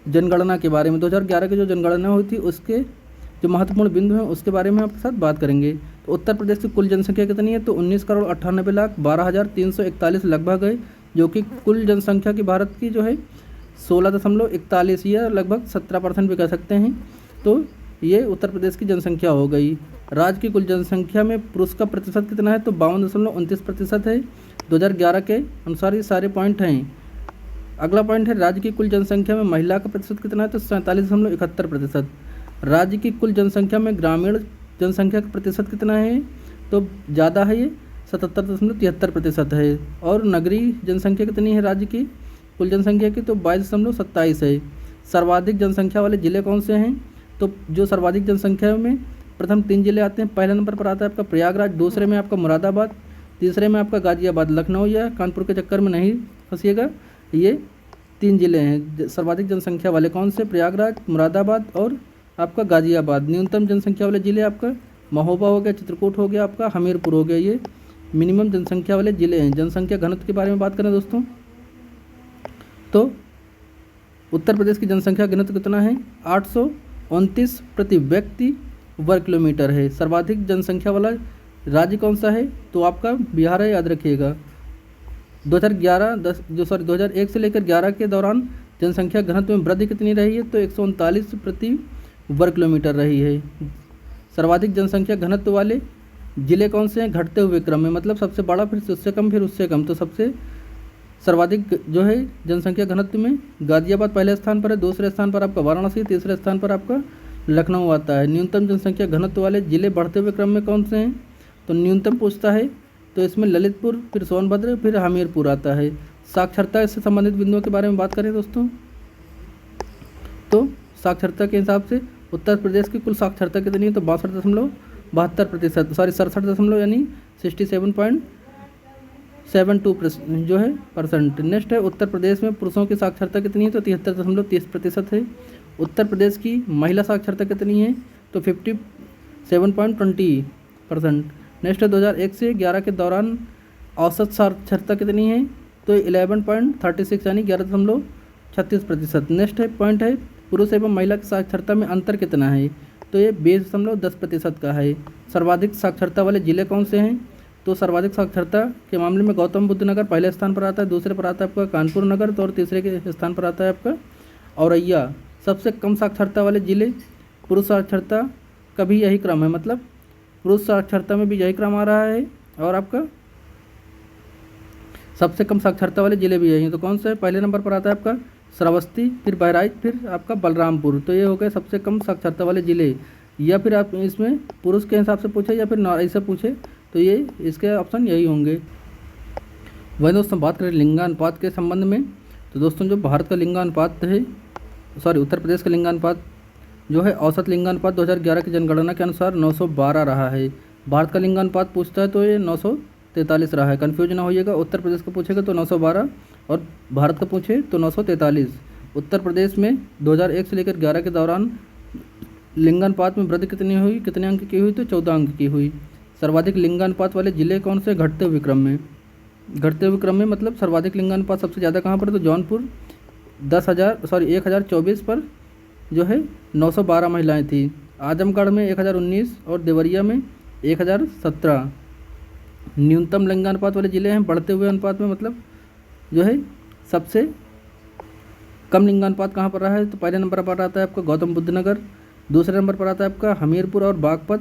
जनगणना के बारे में। 2011 की जो जनगणना हुई थी उसके जो महत्वपूर्ण बिंदु हैं उसके बारे में आपके साथ बात करेंगे। तो उत्तर प्रदेश की कुल जनसंख्या कितनी है? तो 19,98,12,1341 लगभग है, जो कि कुल जनसंख्या की भारत की जो है 16.41 या लगभग 17% भी कह सकते हैं। तो ये उत्तर प्रदेश की जनसंख्या हो गई। राज्य की कुल जनसंख्या में पुरुष का प्रतिशत कितना है? तो 52.29% है। 2011 के अनुसार ये सारे पॉइंट हैं। अगला पॉइंट है राज्य की कुल जनसंख्या में महिला का प्रतिशत कितना है, तो 47.71%। राज्य की कुल जनसंख्या में ग्रामीण जनसंख्या का प्रतिशत कितना है, तो ज़्यादा है, ये 77.73% है। और नगरीय जनसंख्या कितनी है राज्य की कुल जनसंख्या की, तो 22.27 है। सर्वाधिक जनसंख्या वाले ज़िले कौन से हैं, तो जो सर्वाधिक जनसंख्या में प्रथम 3 जिले आते हैं, पहले नंबर पर आता है आपका प्रयागराज, दूसरे में आपका मुरादाबाद, तीसरे में आपका गाजियाबाद। लखनऊ या कानपुर के चक्कर में नहीं फंसिएगा, ये 3 जिले हैं सर्वाधिक जनसंख्या वाले। कौन से, प्रयागराज, मुरादाबाद और आपका गाजियाबाद। न्यूनतम जनसंख्या वाले ज़िले आपका महोबा हो गया, चित्रकूट हो गया, आपका हमीरपुर हो गया। ये मिनिमम जनसंख्या वाले ज़िले हैं। जनसंख्या घनत्व के बारे में बात करें दोस्तों, तो उत्तर प्रदेश की जनसंख्या घनत्व कितना है, 829 प्रति व्यक्ति वर्ग किलोमीटर है। सर्वाधिक जनसंख्या वाला राज्य कौन सा है, तो आपका बिहार है, याद रखिएगा। 2001 से लेकर 11 के दौरान जनसंख्या घनत्व में वृद्धि कितनी रही है, तो 139 प्रति वर्ग किलोमीटर रही है। सर्वाधिक जनसंख्या घनत्व वाले ज़िले कौन से हैं, घटते हुए क्रम में, मतलब सबसे बड़ा, फिर उससे कम, फिर उससे कम। तो सबसे सर्वाधिक जो है जनसंख्या घनत्व में गाजियाबाद पहले स्थान पर है, दूसरे स्थान पर आपका वाराणसी, तीसरे स्थान पर आपका लखनऊ आता है। न्यूनतम जनसंख्या घनत्व वाले ज़िले बढ़ते हुए क्रम में कौन से हैं, तो न्यूनतम पूछता है, तो इसमें ललितपुर, फिर सोनभद्र, फिर हमीरपुर आता है। साक्षरता से संबंधित बिंदुओं के बारे में बात करें दोस्तों, तो साक्षरता के हिसाब से उत्तर प्रदेश की कुल साक्षरता कितनी है, तो 62.72%, सॉरी 67 यानी 67.72 जो है %। नेक्स्ट है उत्तर प्रदेश में पुरुषों की साक्षरता कितनी है, तो 73.30% है। उत्तर प्रदेश की महिला साक्षरता कितनी है, तो 57.20%। नेक्स्ट है 2001 से 11 के दौरान औसत साक्षरता कितनी है, तो 11.36 यानी 11.36%। नेक्स्ट है पॉइंट है पुरुष एवं महिला की साक्षरता में अंतर कितना है, तो ये 20.10% का है। सर्वाधिक साक्षरता वाले ज़िले कौन से हैं, तो सर्वाधिक साक्षरता के मामले में गौतम बुद्ध नगर पहले स्थान पर आता है, दूसरे पर आता है आपका कानपुर नगर, तो और तीसरे के स्थान पर आता है आपका औरैया। सबसे कम साक्षरता वाले ज़िले, पुरुष साक्षरता का भी यही क्रम है, मतलब पुरुष साक्षरता में भी यही क्रम आ रहा है, और आपका सबसे कम साक्षरता वाले ज़िले भी यही हैं। तो कौन सा है, पहले नंबर पर आता है आपका श्रावस्ती, फिर बहराइच, फिर आपका बलरामपुर। तो ये हो गए सबसे कम साक्षरता वाले ज़िले। या फिर आप इसमें पुरुष के हिसाब से पूछे या फिर ऐसे पूछे, तो ये इसके ऑप्शन यही होंगे। वही दोस्तों बात करें लिंगानुपात के संबंध में, तो दोस्तों जो भारत का लिंगानुपात है, सॉरी उत्तर प्रदेश का लिंगानुपात जो है, औसत लिंगानुपात 2011 की जनगणना के अनुसार 912 रहा है। भारत का लिंगानुपात पूछता है तो ये 943 रहा है। कन्फ्यूज ना होइएगा, उत्तर प्रदेश का पूछेगा तो 912 और भारत का पूछे तो 943। उत्तर प्रदेश में 2001 से लेकर 11 के दौरान लिंगानुपात में वृद्धि कितनी हुई, कितने अंक की हुई, तो 14 अंक की हुई। सर्वाधिक लिंगानुपात वाले ज़िले कौन से, घटते हुए क्रम में। घटते हुए क्रम में मतलब सर्वाधिक लिंगानुपात सबसे ज़्यादा कहाँ पर, तो जौनपुर 1024 पर जो है 912 महिलाएं थी। आजमगढ़ में 1019 और देवरिया में 1017। न्यूनतम लिंगानुपात वाले ज़िले हैं बढ़ते हुए अनुपात में, मतलब जो है सबसे कम लिंगानुपात कहाँ पर रहा है, तो पहले नंबर पर आता है आपका गौतम बुद्ध नगर, दूसरे नंबर पर आता है आपका हमीरपुर और बागपत,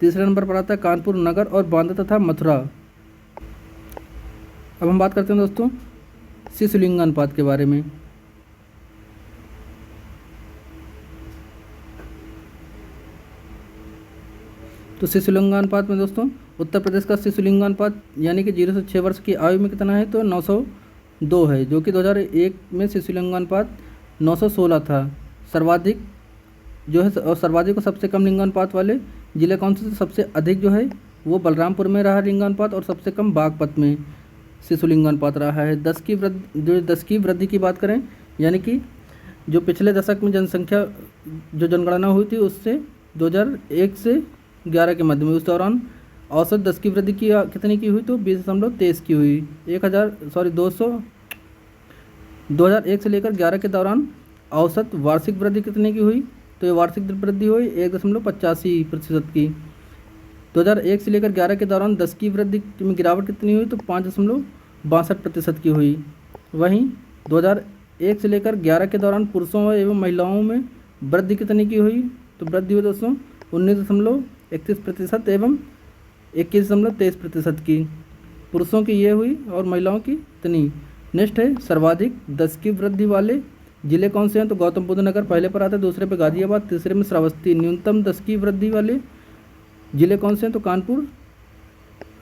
तीसरे नंबर पर आता है कानपुर नगर और बांदा तथा मथुरा। अब हम बात करते हैं दोस्तों शिशु लिंगानुपात के बारे में। तो शिशु लिंगानुपात में दोस्तों उत्तर प्रदेश का शिशु लिंगानुपात यानी कि 0 से 6 वर्ष की आयु में कितना है, तो 902 है, जो कि 2001 में शिशु लिंगानुपात 916 था। सर्वाधिक जो है और सर्वाधिक और सबसे कम लिंगानुपात वाले ज़िले कौन से, सबसे अधिक जो है वो बलरामपुर में रहा लिंगानुपात और सबसे कम बागपत में शिशु लिंगानुपात रहा है। 10 की वृद्धि की बात करें, यानी कि जो पिछले दशक में जनसंख्या जो जनगणना हुई थी उससे 2001 से 11 के मध्य में, उस दौरान औसत 10 की वृद्धि की कितनी की हुई, तो 20.23 की हुई। 2001 से लेकर 11 के दौरान औसत वार्षिक वृद्धि कितने की हुई, तो ये वार्षिक वृद्धि हुई 1.85% की। 2001 से लेकर 11 के दौरान 10 की वृद्धि में गिरावट कितनी हुई, तो 5.62% की हुई। वहीं 2001 से लेकर 11 के दौरान पुरुषों एवं महिलाओं में वृद्धि कितनी की हुई, तो वृद्धि हुई दोस्तों 19.31% एवं 21.23% की। पुरुषों की ये हुई और महिलाओं की इतनी। नेक्स्ट है सर्वाधिक 10 की वृद्धि वाले जिले कौन से हैं? तो गौतम बुद्ध नगर पहले पर आता है, दूसरे पे गाजियाबाद, तीसरे में श्रावस्ती। न्यूनतम 10 की वृद्धि वाले जिले कौन से हैं? तो कानपुर,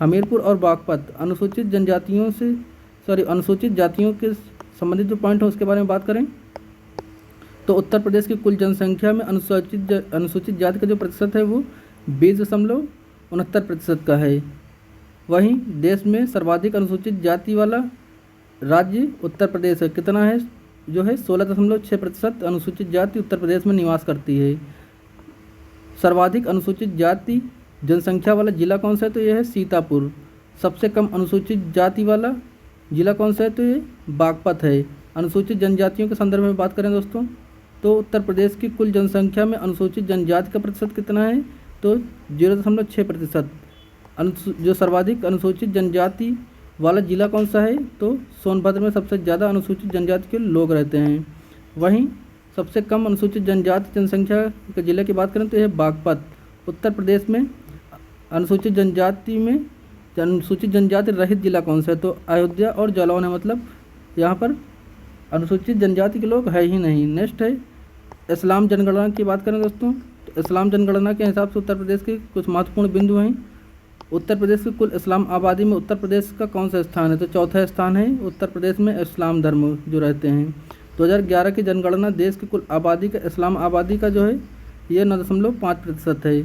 हमीरपुर और बागपत। अनुसूचित जनजातियों से अनुसूचित जातियों के संबंधित जो पॉइंट है उसके बारे में बात करें तो उत्तर प्रदेश की कुल जनसंख्या में अनुसूचित जाति का जो प्रतिशत है वो 20.69% का है। वहीं देश में सर्वाधिक अनुसूचित जाति वाला राज्य उत्तर प्रदेश है। कितना है? जो है 16.6% अनुसूचित जाति उत्तर प्रदेश में निवास करती है। सर्वाधिक अनुसूचित जाति जनसंख्या वाला जिला कौन सा है? तो यह है सीतापुर। सबसे कम अनुसूचित जाति वाला जिला कौन सा है? तो ये बागपत है। अनुसूचित जनजातियों के संदर्भ में बात करें दोस्तों तो उत्तर प्रदेश की कुल जनसंख्या में अनुसूचित जनजाति का प्रतिशत कितना है? तो 0.6%। जो सर्वाधिक अनुसूचित जनजाति वाला जिला कौन सा है? तो सोनभद्र में सबसे ज़्यादा अनुसूचित जनजाति के लोग रहते हैं। वहीं सबसे कम अनुसूचित जनजाति जनसंख्या के जिले की बात करें तो यह बागपत। उत्तर प्रदेश में अनुसूचित जनजाति रहित जिला कौन सा है? तो अयोध्या और जालौन है, मतलब यहाँ पर अनुसूचित जनजाति के लोग है ही नहीं। नेक्स्ट है इस्लाम जनगणना की बात करें दोस्तों तो इस्लाम जनगणना के हिसाब से उत्तर प्रदेश के कुछ महत्वपूर्ण बिंदु हैं। उत्तर प्रदेश की कुल इस्लाम आबादी में उत्तर प्रदेश का कौन सा स्थान है? तो चौथा स्थान है उत्तर प्रदेश में इस्लाम धर्म जो रहते हैं। 2011 की जनगणना देश की कुल आबादी का इस्लाम आबादी का जो है ये 9.5% है।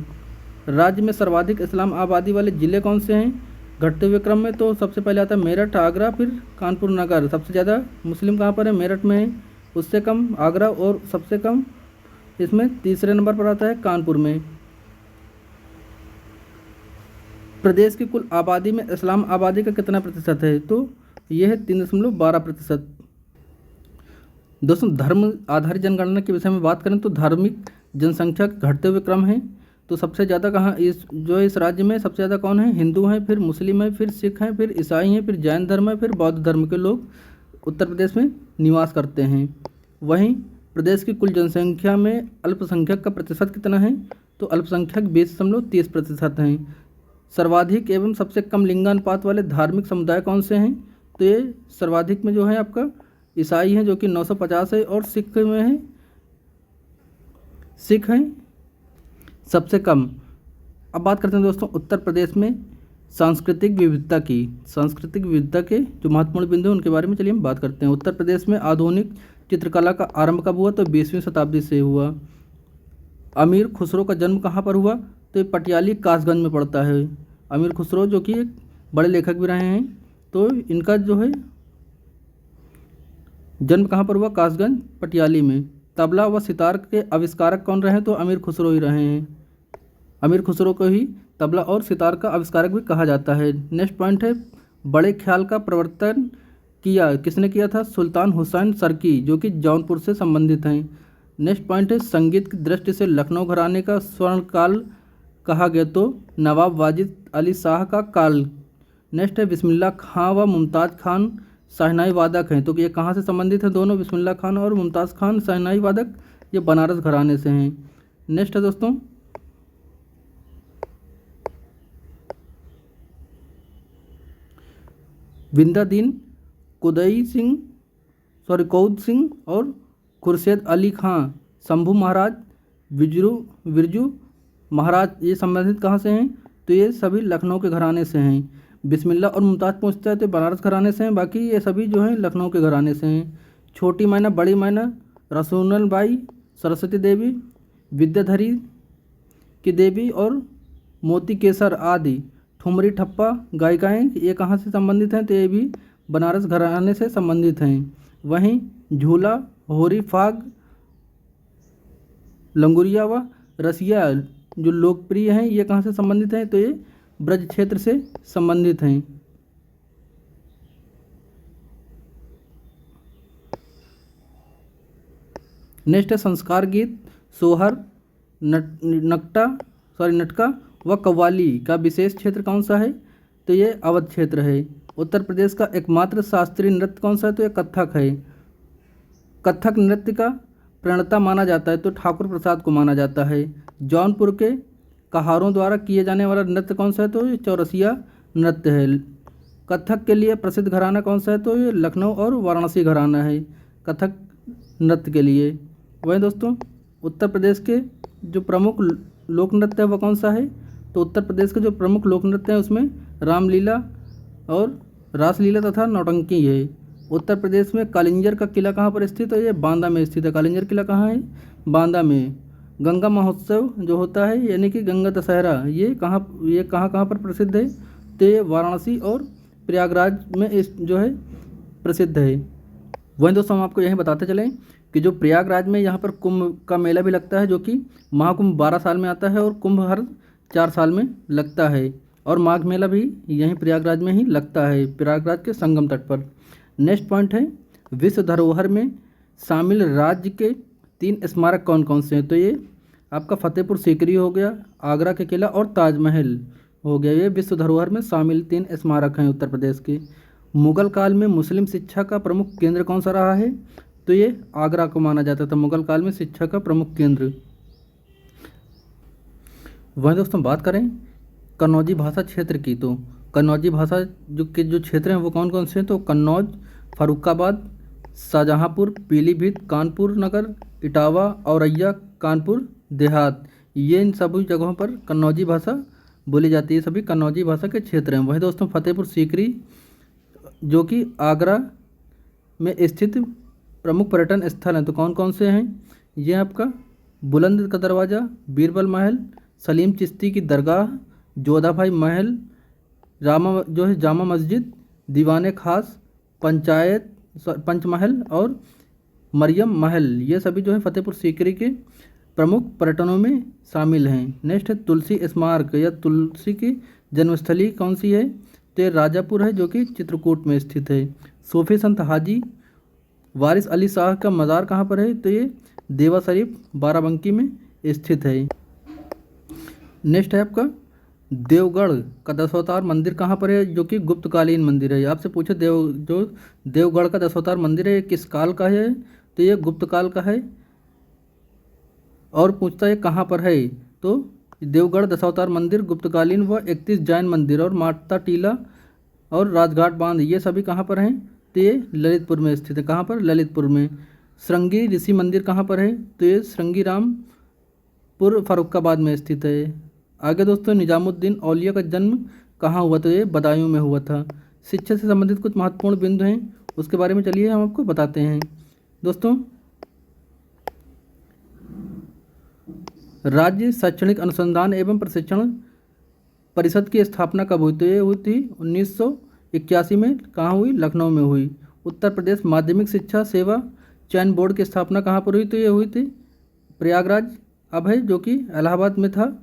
राज्य में सर्वाधिक इस्लाम आबादी वाले ज़िले कौन से हैं? घटते हुए क्रम में तो सबसे पहले आता है मेरठ, आगरा, फिर कानपुर नगर। सबसे ज़्यादा मुस्लिम कहाँ पर है? मेरठ में है, उससे कम आगरा और सबसे कम इसमें तीसरे नंबर पर आता है कानपुर में। प्रदेश की कुल आबादी में इस्लाम आबादी का कितना प्रतिशत है? तो यह है 3.12%। दोस्तों धर्म आधारित जनगणना के विषय में बात करें तो धार्मिक जनसंख्या घटते हुए क्रम है। तो सबसे ज़्यादा कहाँ इस राज्य में सबसे ज़्यादा कौन है? हिंदू हैं, फिर मुस्लिम हैं, फिर सिख हैं, फिर ईसाई हैं, फिर जैन धर्म है, फिर बौद्ध धर्म के लोग उत्तर प्रदेश में निवास करते हैं। वहीं प्रदेश की कुल जनसंख्या में अल्पसंख्यक का प्रतिशत कितना है? तो अल्पसंख्यक 20.30% हैं। सर्वाधिक एवं सबसे कम लिंगानुपात वाले धार्मिक समुदाय कौन से हैं? तो ये सर्वाधिक में जो है आपका ईसाई हैं जो कि 950 है, और सिख हैं सबसे कम। अब बात करते हैं दोस्तों उत्तर प्रदेश में सांस्कृतिक विविधता के जो महत्वपूर्ण बिंदु हैं उनके बारे में चलिए हम बात करते हैं। उत्तर प्रदेश में आधुनिक चित्रकला का आरंभ कब हुआ? तो 20वीं शताब्दी से हुआ। अमीर खुसरो का जन्म कहाँ पर हुआ? तो ये पटियाली कासगंज में पड़ता है। अमीर खुसरो जो कि एक बड़े लेखक भी रहे हैं, तो इनका जो है जन्म कहाँ पर हुआ? कासगंज पटियाली में। तबला व सितार के आविष्कारक कौन रहे? तो अमीर खुसरो ही रहे हैं। अमीर खुसरो को ही तबला और सितार का आविष्कारक भी कहा जाता है। नेक्स्ट पॉइंट है बड़े ख्याल का प्रवर्तन किसने किया था? सुल्तान हुसैन सरकी जो कि जौनपुर से संबंधित हैं। नेक्स्ट पॉइंट है संगीत की दृष्टि से लखनऊ घराने का स्वर्ण काल कहा गया तो नवाब वाजिद अली शाह का काल। नेक्स्ट है बिस्मिल्लाह खां व मुमताज़ खान शहनाई वादक हैं, तो ये कहाँ से संबंधित हैं दोनों? बिस्मिल्लाह खान और मुमताज़ खान शहनाई वादक ये बनारस घराने से हैं। नेक्स्ट है दोस्तों विंदादीन कौद सिंह और खुर्शेद अली खां, शंभू महाराज, बिरजू महाराज ये संबंधित कहाँ से हैं? तो ये सभी लखनऊ के घराने से हैं। बिस्मिल्लाह और मुमताज़ पूछता है तो बनारस घराने से हैं, बाकी ये सभी जो हैं लखनऊ के घराने से हैं। छोटी मैना, बड़ी मैना, रसूलन बाई, सरस्वती देवी, विद्याधरी की देवी और मोती केसर आदि ठुमरी ठप्पा गायिकाएँ ये कहाँ से संबंधित हैं? तो ये भी बनारस घराने से संबंधित हैं। वहीं झूला, होरी, फाग, लंगुरिया व रसिया जो लोकप्रिय हैं ये कहाँ से संबंधित हैं? तो ये ब्रज क्षेत्र से संबंधित हैं। नेक्स्ट है संस्कार गीत, सोहर, नटका व कव्वाली का विशेष क्षेत्र कौन सा है? तो ये अवध क्षेत्र है। उत्तर प्रदेश का एकमात्र शास्त्रीय नृत्य कौन सा है? तो ये कथक है। कथक नृत्य का प्रणेता माना जाता है तो ठाकुर प्रसाद को माना जाता है। जौनपुर के कहारों द्वारा किए जाने वाला नृत्य कौन सा है? तो ये चौरसिया नृत्य है। कथक के लिए प्रसिद्ध घराना कौन सा है? तो ये लखनऊ और वाराणसी घराना है कथक नृत्य के लिए। वहीं दोस्तों उत्तर प्रदेश के जो प्रमुख लोक नृत्य है वो कौन सा है? तो उत्तर प्रदेश के जो प्रमुख लोक नृत्य हैं उसमें रामलीला और रासलीला तथा नौटंकी है। उत्तर प्रदेश में कालिंजर का किला कहाँ पर स्थित है? ये बांदा में स्थित है। कालिंजर किला कहाँ है? बांदा में। गंगा महोत्सव जो होता है यानी कि गंगा दशहरा, ये कहाँ पर प्रसिद्ध है? तो ये वाराणसी और प्रयागराज में इस जो है प्रसिद्ध है। वहीं दोस्तों हम आपको यही बताते चलें कि जो प्रयागराज में यहाँ पर कुंभ का मेला भी लगता है, जो कि महाकुंभ 12 साल में आता है और कुंभ हर 4 साल में लगता है। और माघ मेला भी यहीं प्रयागराज में ही लगता है, प्रयागराज के संगम तट पर। नेक्स्ट पॉइंट है, विश्व धरोहर में शामिल राज्य के 3 स्मारक कौन कौन से हैं? तो ये आपका फतेहपुर सीकरी हो गया, आगरा के किला और ताजमहल हो गया। ये विश्व धरोहर में शामिल 3 स्मारक हैं उत्तर प्रदेश के। मुगल काल में मुस्लिम शिक्षा का प्रमुख केंद्र कौन सा रहा है? तो ये आगरा को माना जाता था मुगल काल में शिक्षा का प्रमुख केंद्र। वहीं दोस्तों बात करें कन्नौजी भाषा क्षेत्र की, तो कन्नौजी भाषा जो क्षेत्र हैं वो कौन कौन से हैं? तो कन्नौज, फर्रुखाबाद, शाहजहाँपुर, पीलीभीत, कानपुर नगर, इटावा, औरैया, कानपुर देहात, ये इन सभी जगहों पर कन्नौजी भाषा बोली जाती है। सभी कन्नौजी भाषा के क्षेत्र हैं। वहीं दोस्तों फतेहपुर सीकरी जो कि आगरा में स्थित प्रमुख पर्यटन स्थल हैं, तो कौन कौन से हैं? ये आपका बुलंद का दरवाज़ा, बीरबल महल, सलीम चिश्ती की दरगाह, जोधाभाई महल, जामा मस्जिद, दीवाने खास, पंचमहल और मरियम महल, ये सभी जो है फतेहपुर सीकरी के प्रमुख पर्यटनों में शामिल हैं। नेक्स्ट है तुलसी स्मारक या तुलसी की जन्मस्थली कौन सी है? तो ये राजापुर है जो कि चित्रकूट में स्थित है। सूफी संत हाजी वारिस अली शाह का मज़ार कहाँ पर है? तो ये देवा शरीफ बाराबंकी में स्थित है। नेक्स्ट है आपका देवगढ़ का दशावतार मंदिर कहाँ पर है? जो कि गुप्तकालीन मंदिर है। आपसे पूछे देवगढ़ का दशावतार मंदिर है किस काल का है? तो ये गुप्त काल का है। और पूछता है कहाँ पर है? तो देवगढ़ दशावतार मंदिर गुप्तकालीन व 31 जैन मंदिर और माता टीला और राजघाट बांध, ये सभी कहाँ पर हैं? तो ये ललितपुर में स्थित है। कहाँ पर? ललितपुर में। श्रृंगी ऋषि मंदिर कहाँ पर है? तो ये श्रृंगी रामपुर फर्रुखाबाद में स्थित है। आगे दोस्तों निजामुद्दीन औलिया का जन्म कहाँ हुआ? तो ये बदायूं में हुआ था। शिक्षा से संबंधित कुछ महत्वपूर्ण बिंदु हैं, उसके बारे में चलिए हम आपको बताते हैं। दोस्तों राज्य शैक्षणिक अनुसंधान एवं प्रशिक्षण परिषद की स्थापना कब हुई? तो ये हुई थी 1981 में। कहाँ हुई? लखनऊ में हुई। उत्तर प्रदेश माध्यमिक शिक्षा सेवा चयन बोर्ड की स्थापना कहाँ पर हुई? तो ये हुई थी प्रयागराज अब है जो कि इलाहाबाद में था,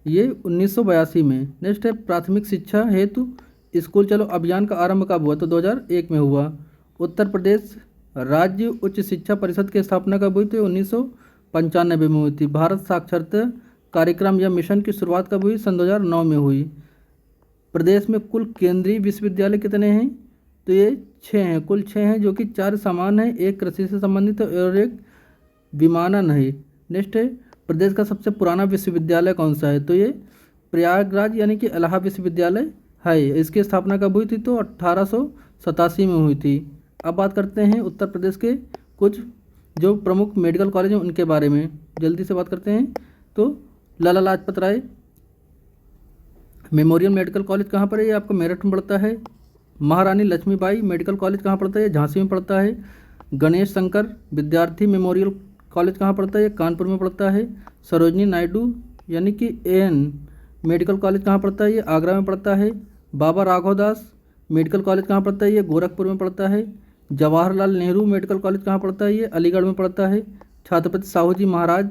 ये 1982 में। नेक्स्ट है प्राथमिक शिक्षा हेतु स्कूल चलो अभियान का आरंभ कब हुआ? तो 2001 में हुआ। उत्तर प्रदेश राज्य उच्च शिक्षा परिषद की स्थापना कब हुई? तो 1995 में हुई थी। भारत साक्षरता कार्यक्रम या मिशन की शुरुआत कब हुई? सन 2009 में हुई। प्रदेश में कुल केंद्रीय विश्वविद्यालय कितने हैं? तो ये 6 हैं, कुल 6 हैं, जो कि 4 सामान्य हैं, 1 कृषि से संबंधित है और 1 विमानन है। नेक्स्ट है प्रदेश का सबसे पुराना विश्वविद्यालय कौन सा है? तो ये प्रयागराज यानी कि इलाहाबाद विश्वविद्यालय है। इसकी स्थापना कब हुई थी? तो 1887 में हुई थी। अब बात करते हैं उत्तर प्रदेश के कुछ जो प्रमुख मेडिकल कॉलेज हैं उनके बारे में, जल्दी से बात करते हैं। तो Lala Lajpat Rai memorial medical college कहाँ पर है? ये आपको मेरठ में पड़ता है। महारानी लक्ष्मीबाई मेडिकल कॉलेज कहाँ पड़ता है? झांसी में पड़ता है। गणेश शंकर विद्यार्थी मेमोरियल कॉलेज कहाँ पड़ता है? ये कानपुर में पड़ता है। सरोजनी नायडू यानी कि AN मेडिकल कॉलेज कहाँ पड़ता है? ये आगरा में पड़ता है। बाबा राघव दास मेडिकल कॉलेज कहाँ पड़ता है? ये गोरखपुर में पड़ता है। जवाहरलाल नेहरू मेडिकल कॉलेज कहाँ पड़ता है? ये अलीगढ़ में पड़ता है। छत्रपति साहू जी महाराज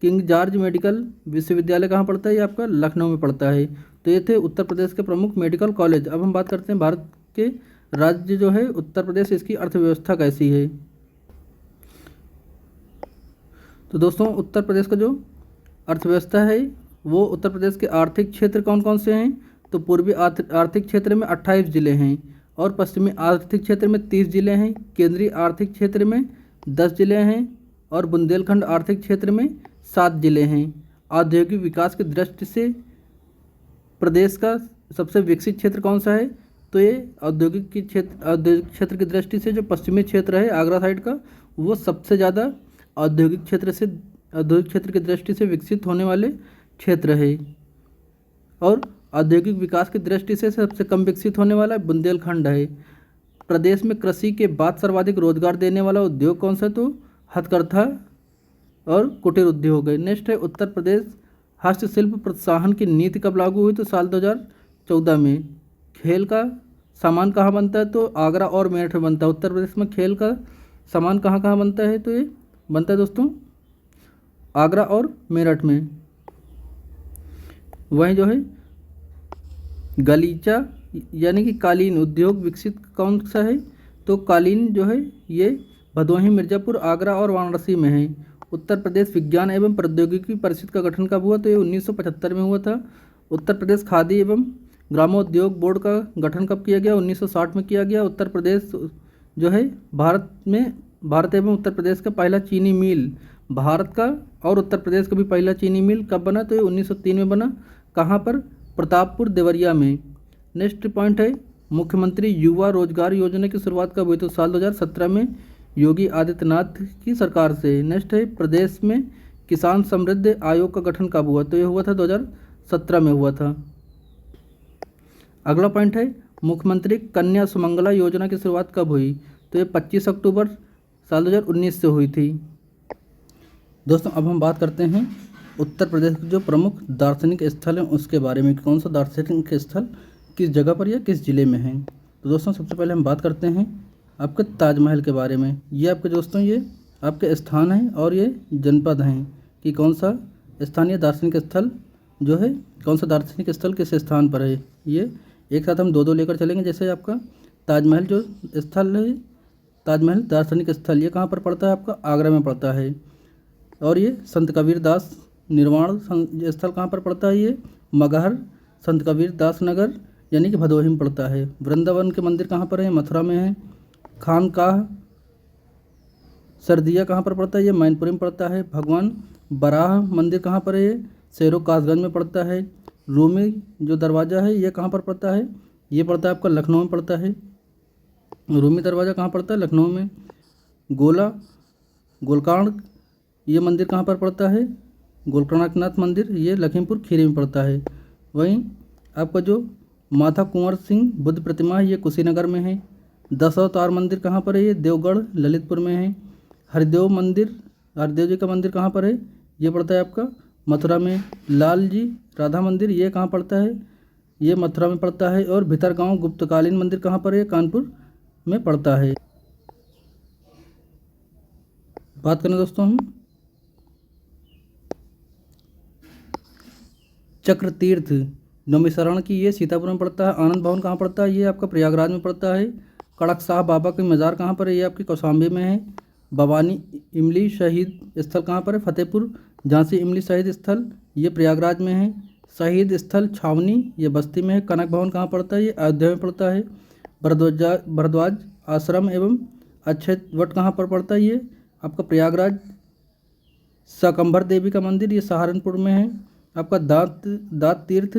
किंग जॉर्ज मेडिकल विश्वविद्यालय कहाँ पड़ता है? ये आपका लखनऊ में पड़ता है। तो ये थे उत्तर प्रदेश के प्रमुख मेडिकल कॉलेज। अब हम बात करते हैं भारत के राज्य जो है उत्तर प्रदेश, इसकी अर्थव्यवस्था कैसी है। तो दोस्तों उत्तर प्रदेश का जो अर्थव्यवस्था है वो उत्तर प्रदेश के आर्थिक क्षेत्र कौन कौन से हैं? तो पूर्वी आर्थिक क्षेत्र में 28 जिले हैं और पश्चिमी आर्थिक क्षेत्र में 30 जिले हैं। केंद्रीय आर्थिक क्षेत्र में 10 जिले हैं और बुंदेलखंड आर्थिक क्षेत्र में 7 जिले हैं। औद्योगिक विकास की दृष्टि से प्रदेश का सबसे विकसित क्षेत्र कौन सा है? तो ये औद्योगिक क्षेत्र की दृष्टि से जो पश्चिमी क्षेत्र है आगरा साइड का, वो सबसे ज़्यादा औद्योगिक क्षेत्र की दृष्टि से विकसित होने वाले क्षेत्र है। और औद्योगिक विकास की दृष्टि से सबसे कम विकसित होने वाला बुंदेलखंड है। प्रदेश में कृषि के बाद सर्वाधिक रोजगार देने वाला उद्योग कौन सा, तो हथकरघा और कुटीर उद्योग है। नेक्स्ट है उत्तर प्रदेश हस्तशिल्प प्रोत्साहन की नीति कब लागू हुई, तो साल 2014 में। खेल का सामान कहाँ बनता है, तो आगरा और मेरठ में बनता है। उत्तर प्रदेश में खेल का सामान कहाँ कहाँ बनता है, तो ये बनता है दोस्तों आगरा और मेरठ में। वहीं जो है गलीचा यानी कि कालीन उद्योग विकसित कौन सा है, तो कालीन जो है ये भदोही, मिर्ज़ापुर, आगरा और वाराणसी में है। उत्तर प्रदेश विज्ञान एवं प्रौद्योगिकी परिषद का गठन कब हुआ, तो ये 1975 में हुआ था। उत्तर प्रदेश खादी एवं ग्रामोद्योग बोर्ड का गठन कब किया गया, 1960 में किया गया। उत्तर प्रदेश जो है भारत एवं उत्तर प्रदेश का पहला चीनी मिल, भारत का और उत्तर प्रदेश का भी पहला चीनी मिल कब बना, तो ये 1903 में बना। कहाँ पर, प्रतापपुर देवरिया में। नेक्स्ट पॉइंट है मुख्यमंत्री युवा रोजगार योजना की शुरुआत कब हुई, तो साल 2017 में योगी आदित्यनाथ की सरकार से। नेक्स्ट है प्रदेश में किसान समृद्धि आयोग का गठन कब हुआ, तो ये हुआ था 2017 में हुआ था। अगला पॉइंट है मुख्यमंत्री कन्या सुमंगला योजना की शुरुआत कब हुई, तो ये 25 अक्टूबर साल 2019 से हुई थी। दोस्तों अब हम बात करते हैं उत्तर प्रदेश के जो प्रमुख दार्शनिक स्थल हैं उसके बारे में, कौन सा दार्शनिक स्थल किस जगह पर या किस ज़िले में है। तो दोस्तों सबसे पहले हम बात करते हैं आपके ताजमहल के बारे में। ये आपके दोस्तों ये आपके स्थान हैं और ये जनपद हैं कि कौन सा स्थानीय दार्शनिक स्थल जो है, कौन सा दार्शनिक स्थल किस स्थान पर है। ये एक साथ हम दो लेकर चलेंगे। जैसे आपका ताजमहल जो स्थल है, ताजमहल दार्शनिक स्थल, ये कहाँ पर पड़ता है, आपका आगरा में पड़ता है। और ये संत कबीर दास निर्वाण स्थल कहाँ पर पड़ता है, ये मगहर संत कबीर दास नगर यानी कि भदोही में पड़ता है। वृंदावन के मंदिर कहाँ पर है, मथुरा में है। खानकाह सरदिया कहाँ पर पड़ता है, ये मैनपुरी में पड़ता है। भगवान बराह मंदिर कहाँ पर है, ये शेरों कासगंज में पड़ता है। रूमी जो दरवाज़ा है ये कहाँ पर पड़ता है, ये पड़ता है आपका लखनऊ में पड़ता है। रूमी दरवाज़ा कहाँ पड़ता है, लखनऊ में। गोलकांड ये मंदिर कहाँ पर पड़ता है, गोलकनाथनाथ मंदिर, ये लखीमपुर खीरी में पड़ता है। वहीं आपका जो माता कुंवर सिंह बुद्ध प्रतिमा है ये कुशीनगर में है। दशावतार मंदिर कहाँ पर है, ये देवगढ़ ललितपुर में है। हरिदेव जी का मंदिर कहाँ पर है, ये पड़ता है आपका मथुरा में। लाल जी राधा मंदिर ये कहाँ पड़ता है, ये मथुरा में पड़ता है। और भितरगांव गुप्तकालीन मंदिर कहाँ पर है, कानपुर में पड़ता है। बात करें दोस्तों हम चक्र तीर्थ नौमिशरण की, ये सीतापुर में पड़ता है। आनंद भवन कहाँ पड़ता है, ये आपका प्रयागराज में पड़ता है। कड़क साहब बाबा की मज़ार कहाँ पर है, ये आपकी कौशाम्बी में है। भवानी इमली शहीद स्थल कहाँ पर है, फतेहपुर झांसी इमली शहीद स्थल ये प्रयागराज में है। शहीद स्थल छावनी ये बस्ती में है। कनक भवन कहाँ पड़ता है, ये अयोध्या में पड़ता है। भरद्वाज आश्रम एवं अक्षय वट कहाँ पर पड़ता है, ये आपका प्रयागराज। शाकंभर देवी का मंदिर ये सहारनपुर में है। आपका दात तीर्थ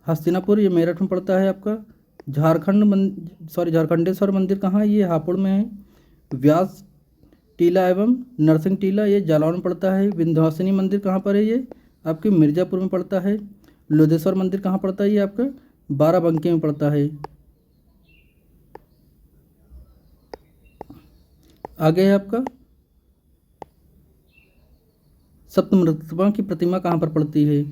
हस्तिनापुर ये मेरठ में पड़ता है। आपका झारखंडेश्वर मंदिर कहाँ है, ये हापुड़ में है। व्यास टीला एवं नरसिंह टीला ये जालौन में पड़ता है। विंध्यवासिनी मंदिर कहाँ पर है, ये आपके मिर्ज़ापुर में पड़ता है। लोधेश्वर मंदिर कहाँ पड़ता है, ये आपका बाराबंकी में पड़ता है। आगे है आपका सप्तमृतिका की प्रतिमा कहाँ पर पड़ती है,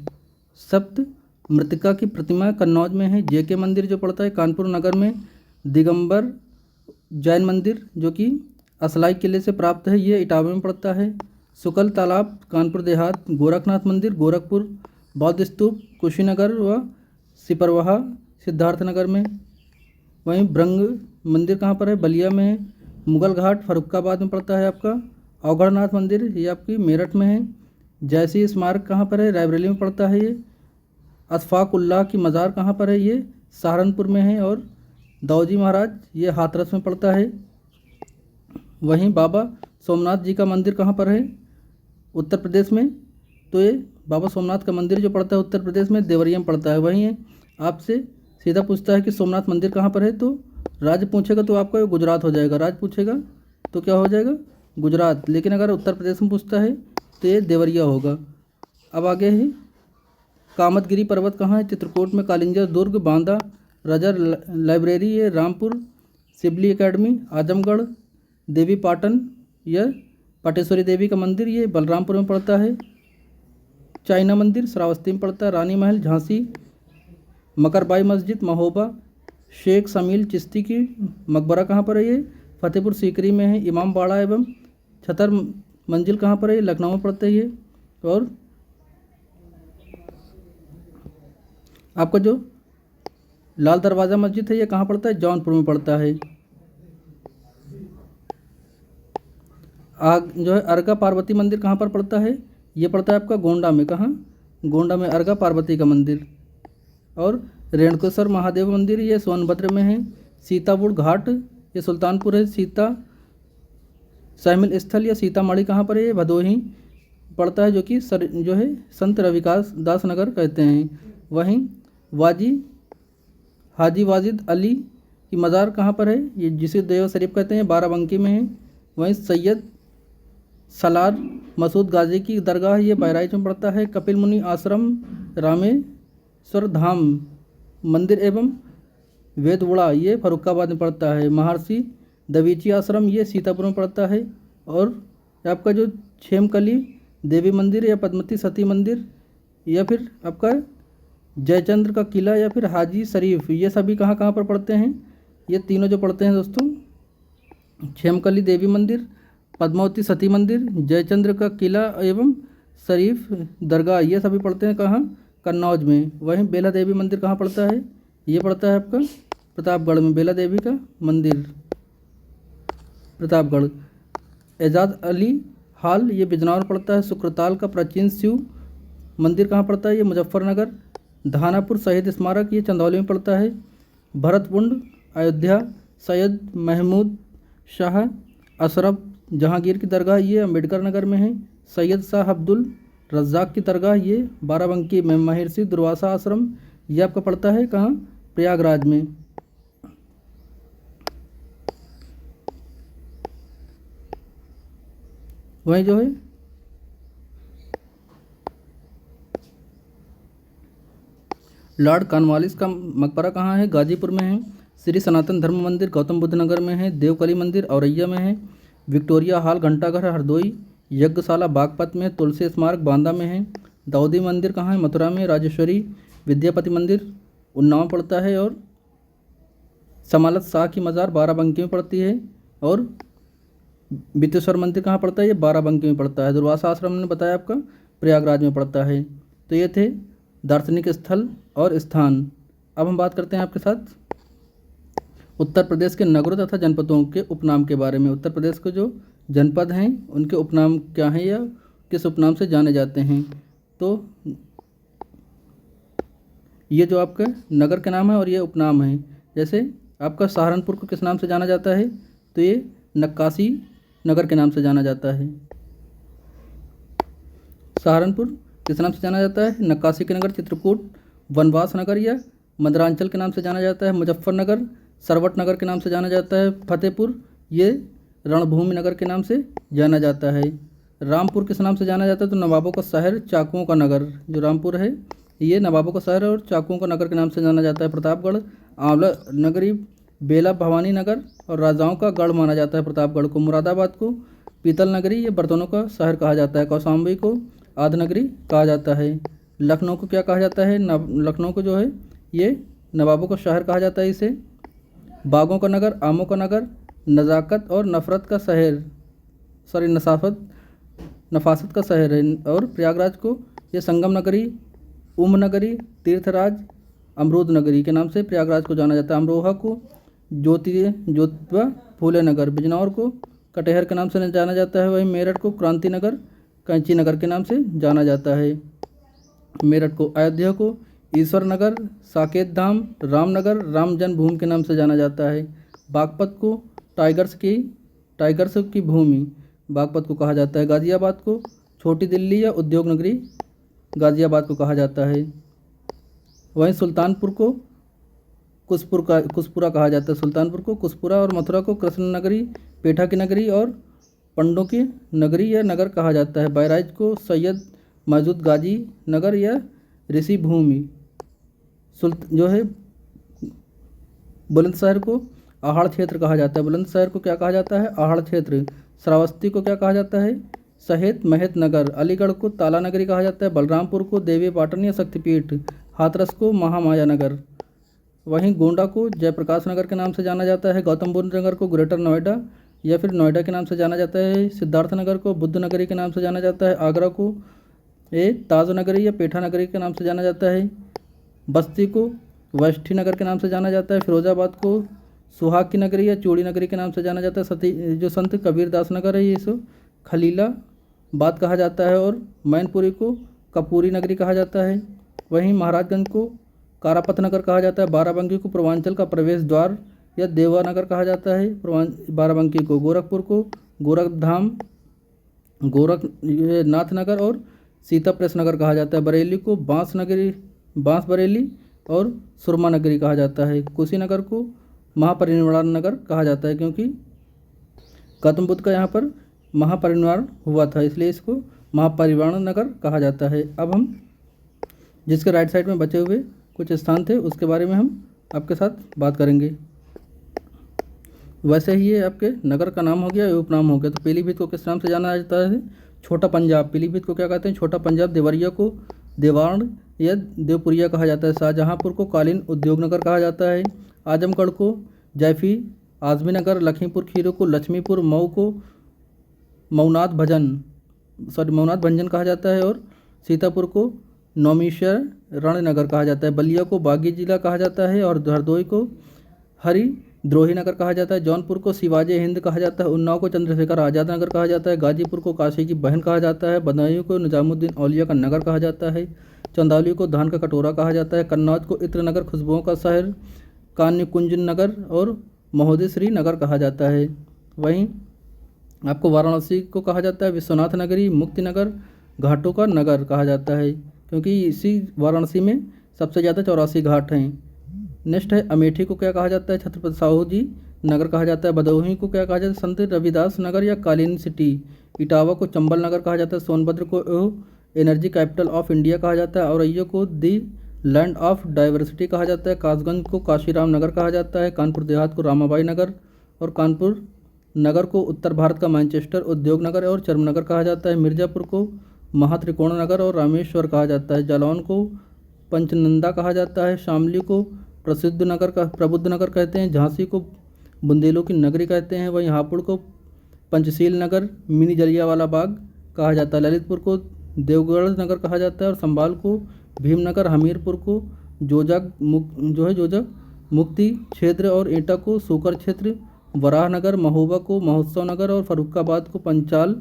सप्तमृतिका की प्रतिमा कन्नौज में है। जेके मंदिर जो पड़ता है कानपुर नगर में। दिगंबर जैन मंदिर जो कि असलाई किले से प्राप्त है, ये इटावा में पड़ता है। शुक्ल तालाब कानपुर देहात। गोरखनाथ मंदिर गोरखपुर। बौद्ध स्तूप कुशीनगर व सिपरवाहा सिद्धार्थनगर में। वहीं ब्रंग मंदिर कहाँ पर है, बलिया में है। मुगल घाट फर्रुखाबाद में पड़ता है आपका। अवघड़नाथ मंदिर ये आपकी मेरठ में है। जैसी स्मारक कहाँ पर है, रायबरेली में पड़ता है। ये अशफाकुल्लाह की मज़ार कहाँ पर है, ये सहारनपुर में है। और दाऊजी महाराज ये हाथरस में पड़ता है। वहीं बाबा सोमनाथ जी का मंदिर कहाँ पर है, उत्तर प्रदेश में, तो ये बाबा सोमनाथ का मंदिर जो पड़ता है उत्तर प्रदेश में देवरिया में पड़ता है। वहीं आपसे सीधा पूछता है कि सोमनाथ मंदिर कहाँ पर है, तो राज्य पूछेगा तो आपका गुजरात हो जाएगा, राज्य पूछेगा तो क्या हो जाएगा, गुजरात। लेकिन अगर उत्तर प्रदेश में पूछता है तो ये देवरिया होगा। अब आगे है कामतगिरी पर्वत कहाँ है, चित्रकूट में। कालिंजर दुर्ग, बांदा, रजर लाइब्रेरी है रामपुर, सिबली एकेडमी आजमगढ़, देवी पाटन यह पाटेश्वरी देवी का मंदिर ये बलरामपुर में पड़ता है। चाइना मंदिर श्रावस्ती में पड़ता है। रानी महल झांसी, मकरबाई मस्जिद महोबा, शेख शमील चिश्ती की मकबरा कहाँ पर है, ये फतेहपुर सीकरी में है। इमाम बाड़ा एवं छतर मंजिल कहाँ पर है, ये लखनऊ में पड़ता है ये। और आपका जो लाल दरवाज़ा मस्जिद है ये कहाँ पड़ता है, जौनपुर में पड़ता है। जो है अर्घा पार्वती मंदिर कहाँ पर पड़ता है, ये पड़ता है आपका गोंडा में। कहाँ, गोंडा में अर्घा पार्वती का मंदिर। और रेणुकेश्वर महादेव मंदिर ये सोनभद्र में है। सीतापुर घाट ये सुल्तानपुर है। सीता शामिल स्थल या सीतामढ़ी कहाँ पर है, ये भदोही पड़ता है, जो कि जो है संत रविदास दास नगर कहते हैं। वहीं हाजी वाजिद अली की मज़ार कहाँ पर है, ये जिसे देव शरीफ कहते हैं, बाराबंकी में है। वहीं सैयद सलार मसूद गाजी की दरगाह ये बहराइच में पड़ता है। कपिल मुनि आश्रम रामेश्वर धाम मंदिर एवं वेदवुड़ा ये फरुखाबाद में पड़ता है। महर्षि दवीची आश्रम ये सीतापुर में पड़ता है। और आपका जो छेमकली देवी मंदिर या पद्मती सती मंदिर या फिर आपका जयचंद्र का किला या फिर हाजी शरीफ ये सभी कहाँ कहाँ पर पड़ते हैं, ये तीनों जो पड़ते हैं दोस्तों, छेमकली देवी मंदिर, पद्मावती सती मंदिर, जयचंद्र का किला एवं शरीफ दरगाह ये सभी पड़ते हैं कहाँ, कन्नौज में। वहीं बेला देवी मंदिर कहाँ पड़ता है, ये पड़ता है आपका प्रतापगढ़ में, बेला देवी का मंदिर प्रतापगढ़। एजाज अली हाल ये बिजनौर पड़ता है। शुक्रताल का प्राचीन शिव मंदिर कहाँ पड़ता है, ये मुजफ्फरनगर। धानापुर शहीद स्मारक ये चंदौली में पड़ता है। भरतकुंड अयोध्या सैयद महमूद शाह अशरफ जहांगीर की दरगाह ये अम्बेडकर नगर में है। सैयद शाह अब्दुल रज्जाक की दरगाह ये बाराबंकी में। महर्षि दुर्वासा आश्रम ये आपका पड़ता है कहाँ, प्रयागराज में। वहीं जो है लॉर्ड कॉर्नवालिस का मकबरा कहाँ है, गाजीपुर में है। श्री सनातन धर्म मंदिर गौतम बुद्ध नगर में है। देवकली मंदिर औरैया में है। विक्टोरिया हॉल घंटाघर हरदोई। यज्ञशाला बागपत में। तुलसी स्मारक बांदा में है। दाऊदी मंदिर कहाँ है, मथुरा में। राजेश्वरी विद्यापति मंदिर उन्नाव पड़ता है। और समालत शाह की मज़ार बाराबंकी में पड़ती है। और बितेश्वर मंदिर कहाँ पड़ता है, ये बाराबंकी में पड़ता है। दुर्वासा आश्रम ने बताया आपका प्रयागराज में पड़ता है। तो ये थे दार्शनिक स्थल और स्थान। अब हम बात करते हैं आपके साथ उत्तर प्रदेश के नगरों तथा जनपदों के उपनाम के बारे में। उत्तर प्रदेश के जो जनपद हैं उनके उपनाम क्या हैं या किस उपनाम से जाने जाते हैं। तो ये जो आपका नगर के नाम है और ये उपनाम है। जैसे आपका सहारनपुर को किस नाम से जाना जाता है, तो ये नक्काशी नगर के नाम से जाना जाता है। सहारनपुर किस नाम से जाना जाता है, नक्काशी के नगर। चित्रकूट वनवास नगर या मदरांचल के नाम से जाना जाता है। मुजफ्फरनगर सरवट नगर के नाम से जाना जाता है। फतेहपुर ये रणभूमि नगर के नाम से जाना जाता है। रामपुर किस नाम से जाना जाता है, तो नवाबों का शहर चाकुओं का नगर। जो रामपुर है ये नवाबों का शहर और चाकुओं का नगर के नाम से जाना जाता है। प्रतापगढ़ आंवला नगरी, बेला भवानी नगर और राजाओं का गढ़ माना जाता है प्रतापगढ़ को। मुरादाबाद को पीतल नगरी ये बर्तनों का शहर कहा जाता है। कौशाम्बी को आद नगरी कहा जाता है। लखनऊ को क्या कहा जाता है, लखनऊ को जो है ये नवाबों का शहर कहा जाता है इसे। बागों का नगर, आमों का नगर, नज़ाकत और नफ़रत का शहर, नफासत का शहर है। और प्रयागराज को ये संगम नगरी, उम्म नगरी, तीर्थराज, अमरूद नगरी के नाम से प्रयागराज को जाना जाता है। अमरोहा को ज्योतिबा फूले नगर, बिजनौर को कटेहर के नाम से जाना जाता है। वहीं मेरठ को क्रांति नगर, कैंची नगर के नाम से जाना जाता है। मेरठ को अयोध्या को ईश्वर नगर, साकेत धाम, रामनगर, राम जन्मभूमि के नाम से जाना जाता है। बागपत को टाइगर्स की भूमि बागपत को कहा जाता है। गाज़ियाबाद को छोटी दिल्ली या उद्योग नगरी गाज़ियाबाद को कहा जाता है। वहीं सुल्तानपुर को कुसपुरा कहा जाता है। सुल्तानपुर को कुसपुरा और मथुरा को कृष्ण नगरी, पेठा की नगरी और पंडों की नगरी या नगर कहा जाता है। बहराइच को सैयद मौजूद गाजी नगर या ऋषि भूमि। जो है बुलंदशहर को आहड़ क्षेत्र कहा जाता है। बुलंदशहर को क्या कहा जाता है? आहड़ क्षेत्र। श्रावस्ती को क्या कहा जाता है? सहेत महत नगर। अलीगढ़ को ताला नगरी कहा जाता है। बलरामपुर को देवी पाटन या शक्तिपीठ। हाथरस को महामाया नगर। वहीं गोंडा को जयप्रकाश नगर के नाम से जाना जाता है। गौतम बुद्ध नगर को ग्रेटर नोएडा या फिर नोएडा के नाम से जाना जाता है। सिद्धार्थ नगर को बुद्ध नगरी के नाम से जाना जाता है। आगरा को ताज नगरी या पेठा नगरी के नाम से जाना जाता है। बस्ती को वैष्ठी नगर के नाम से जाना जाता है। फिरोजाबाद को सुहाग की नगरी या चूड़ी नगरी के नाम से जाना जाता है। जो संत कबीरदास नगर है इसे खलीलाबाद कहा जाता है। और मैनपुरी को कपूरी नगरी कहा जाता है। वहीं महाराजगंज को कारापत नगर कहा जाता है। बाराबंकी को पूर्वांचल का प्रवेश द्वार या देवानगर कहा जाता है। बाराबंकी को गोरखपुर को गोरखधाम, गोरखनाथ नगर और सीता प्रेस नगर कहा जाता है। बरेली को बांस बरेली और सुरमा नगरी कहा जाता है। कुशीनगर को महापरिनिर्वाण नगर कहा जाता है क्योंकि गौतम बुद्ध का यहाँ पर महापरिनिर्वाण हुआ था, इसलिए इसको महापरिनिर्वाण नगर कहा जाता है। अब हम जिसके राइट साइड में बचे हुए कुछ स्थान थे उसके बारे में हम आपके साथ बात करेंगे। वैसे ही ये आपके नगर का नाम हो गया, उपनाम हो गया। तो पीलीभीत को किस नाम से जाना जाता है? छोटा पंजाब। पीलीभीत को क्या कहते हैं? छोटा पंजाब। देवरिया को देवान या देवपुरिया कहा जाता है। शाहजहाँपुर को कालीन उद्योग नगर कहा जाता है। आजमगढ़ को जैफी आजमी नगर। लखीमपुर खीरी को लक्ष्मीपुर। मऊ को मौनाथ भंजन कहा जाता है। और सीतापुर को नौमीश्वर रणनगर कहा जाता है। बलिया को बागी जिला कहा जाता है। और हरदोई को हरिद्रोही नगर कहा जाता है। जौनपुर को शिवाजी हिंद कहा जाता है। उन्नाव को चंद्रशेखर आज़ाद नगर कहा जाता है। गाजीपुर को काशी की बहन कहा जाता है। बदायूं को निजामुद्दीन औलिया का नगर कहा जाता है। चंदौली को धान का कटोरा कहा जाता है। कन्नौज को इत्र नगर खुशबुओं का शहर, कान्यकुंज नगर और महोदयश्री नगर कहा जाता है। वहीं आपको वाराणसी को कहा जाता है विश्वनाथ नगरी, मुक्ति नगर, घाटों का नगर कहा जाता है क्योंकि इसी वाराणसी में सबसे ज़्यादा 84 घाट हैं। नेक्स्ट है अमेठी को क्या कहा जाता है? छत्रपति साहू जी नगर कहा जाता है। भदोही को क्या कहा जाता है? संत रविदास नगर या कालीन सिटी। इटावा को चंबल नगर कहा जाता है। सोनभद्र को एनर्जी कैपिटल ऑफ इंडिया कहा जाता है। औरैया को दी लैंड ऑफ डाइवर्सिटी कहा जाता है। कासगंज को काशीराम नगर कहा जाता है। कानपुर देहात को रामाबाई नगर और कानपुर नगर को उत्तर भारत का मैनचेस्टर उद्योग नगर और चर्म नगर कहा जाता है। मिर्ज़ापुर को महात्रिकोण नगर और रामेश्वर कहा जाता है। जालौन को पंचनंदा कहा जाता है। शामली को प्रबुद्ध नगर कहते हैं। झांसी को बुंदेलों की नगरी कहते हैं। वहीं हापुड़ को पंचशील नगर, मिनी जलियांवाला बाग कहा जाता है। ललितपुर को देवगढ़ नगर कहा जाता है। और संभाल को भीमनगर। हमीरपुर को जोजक मुक्ति क्षेत्र और एटा को सूकर क्षेत्र। वराह नगर, महोबा को महोत्सव नगर और फर्रुखाबाद को पंचाल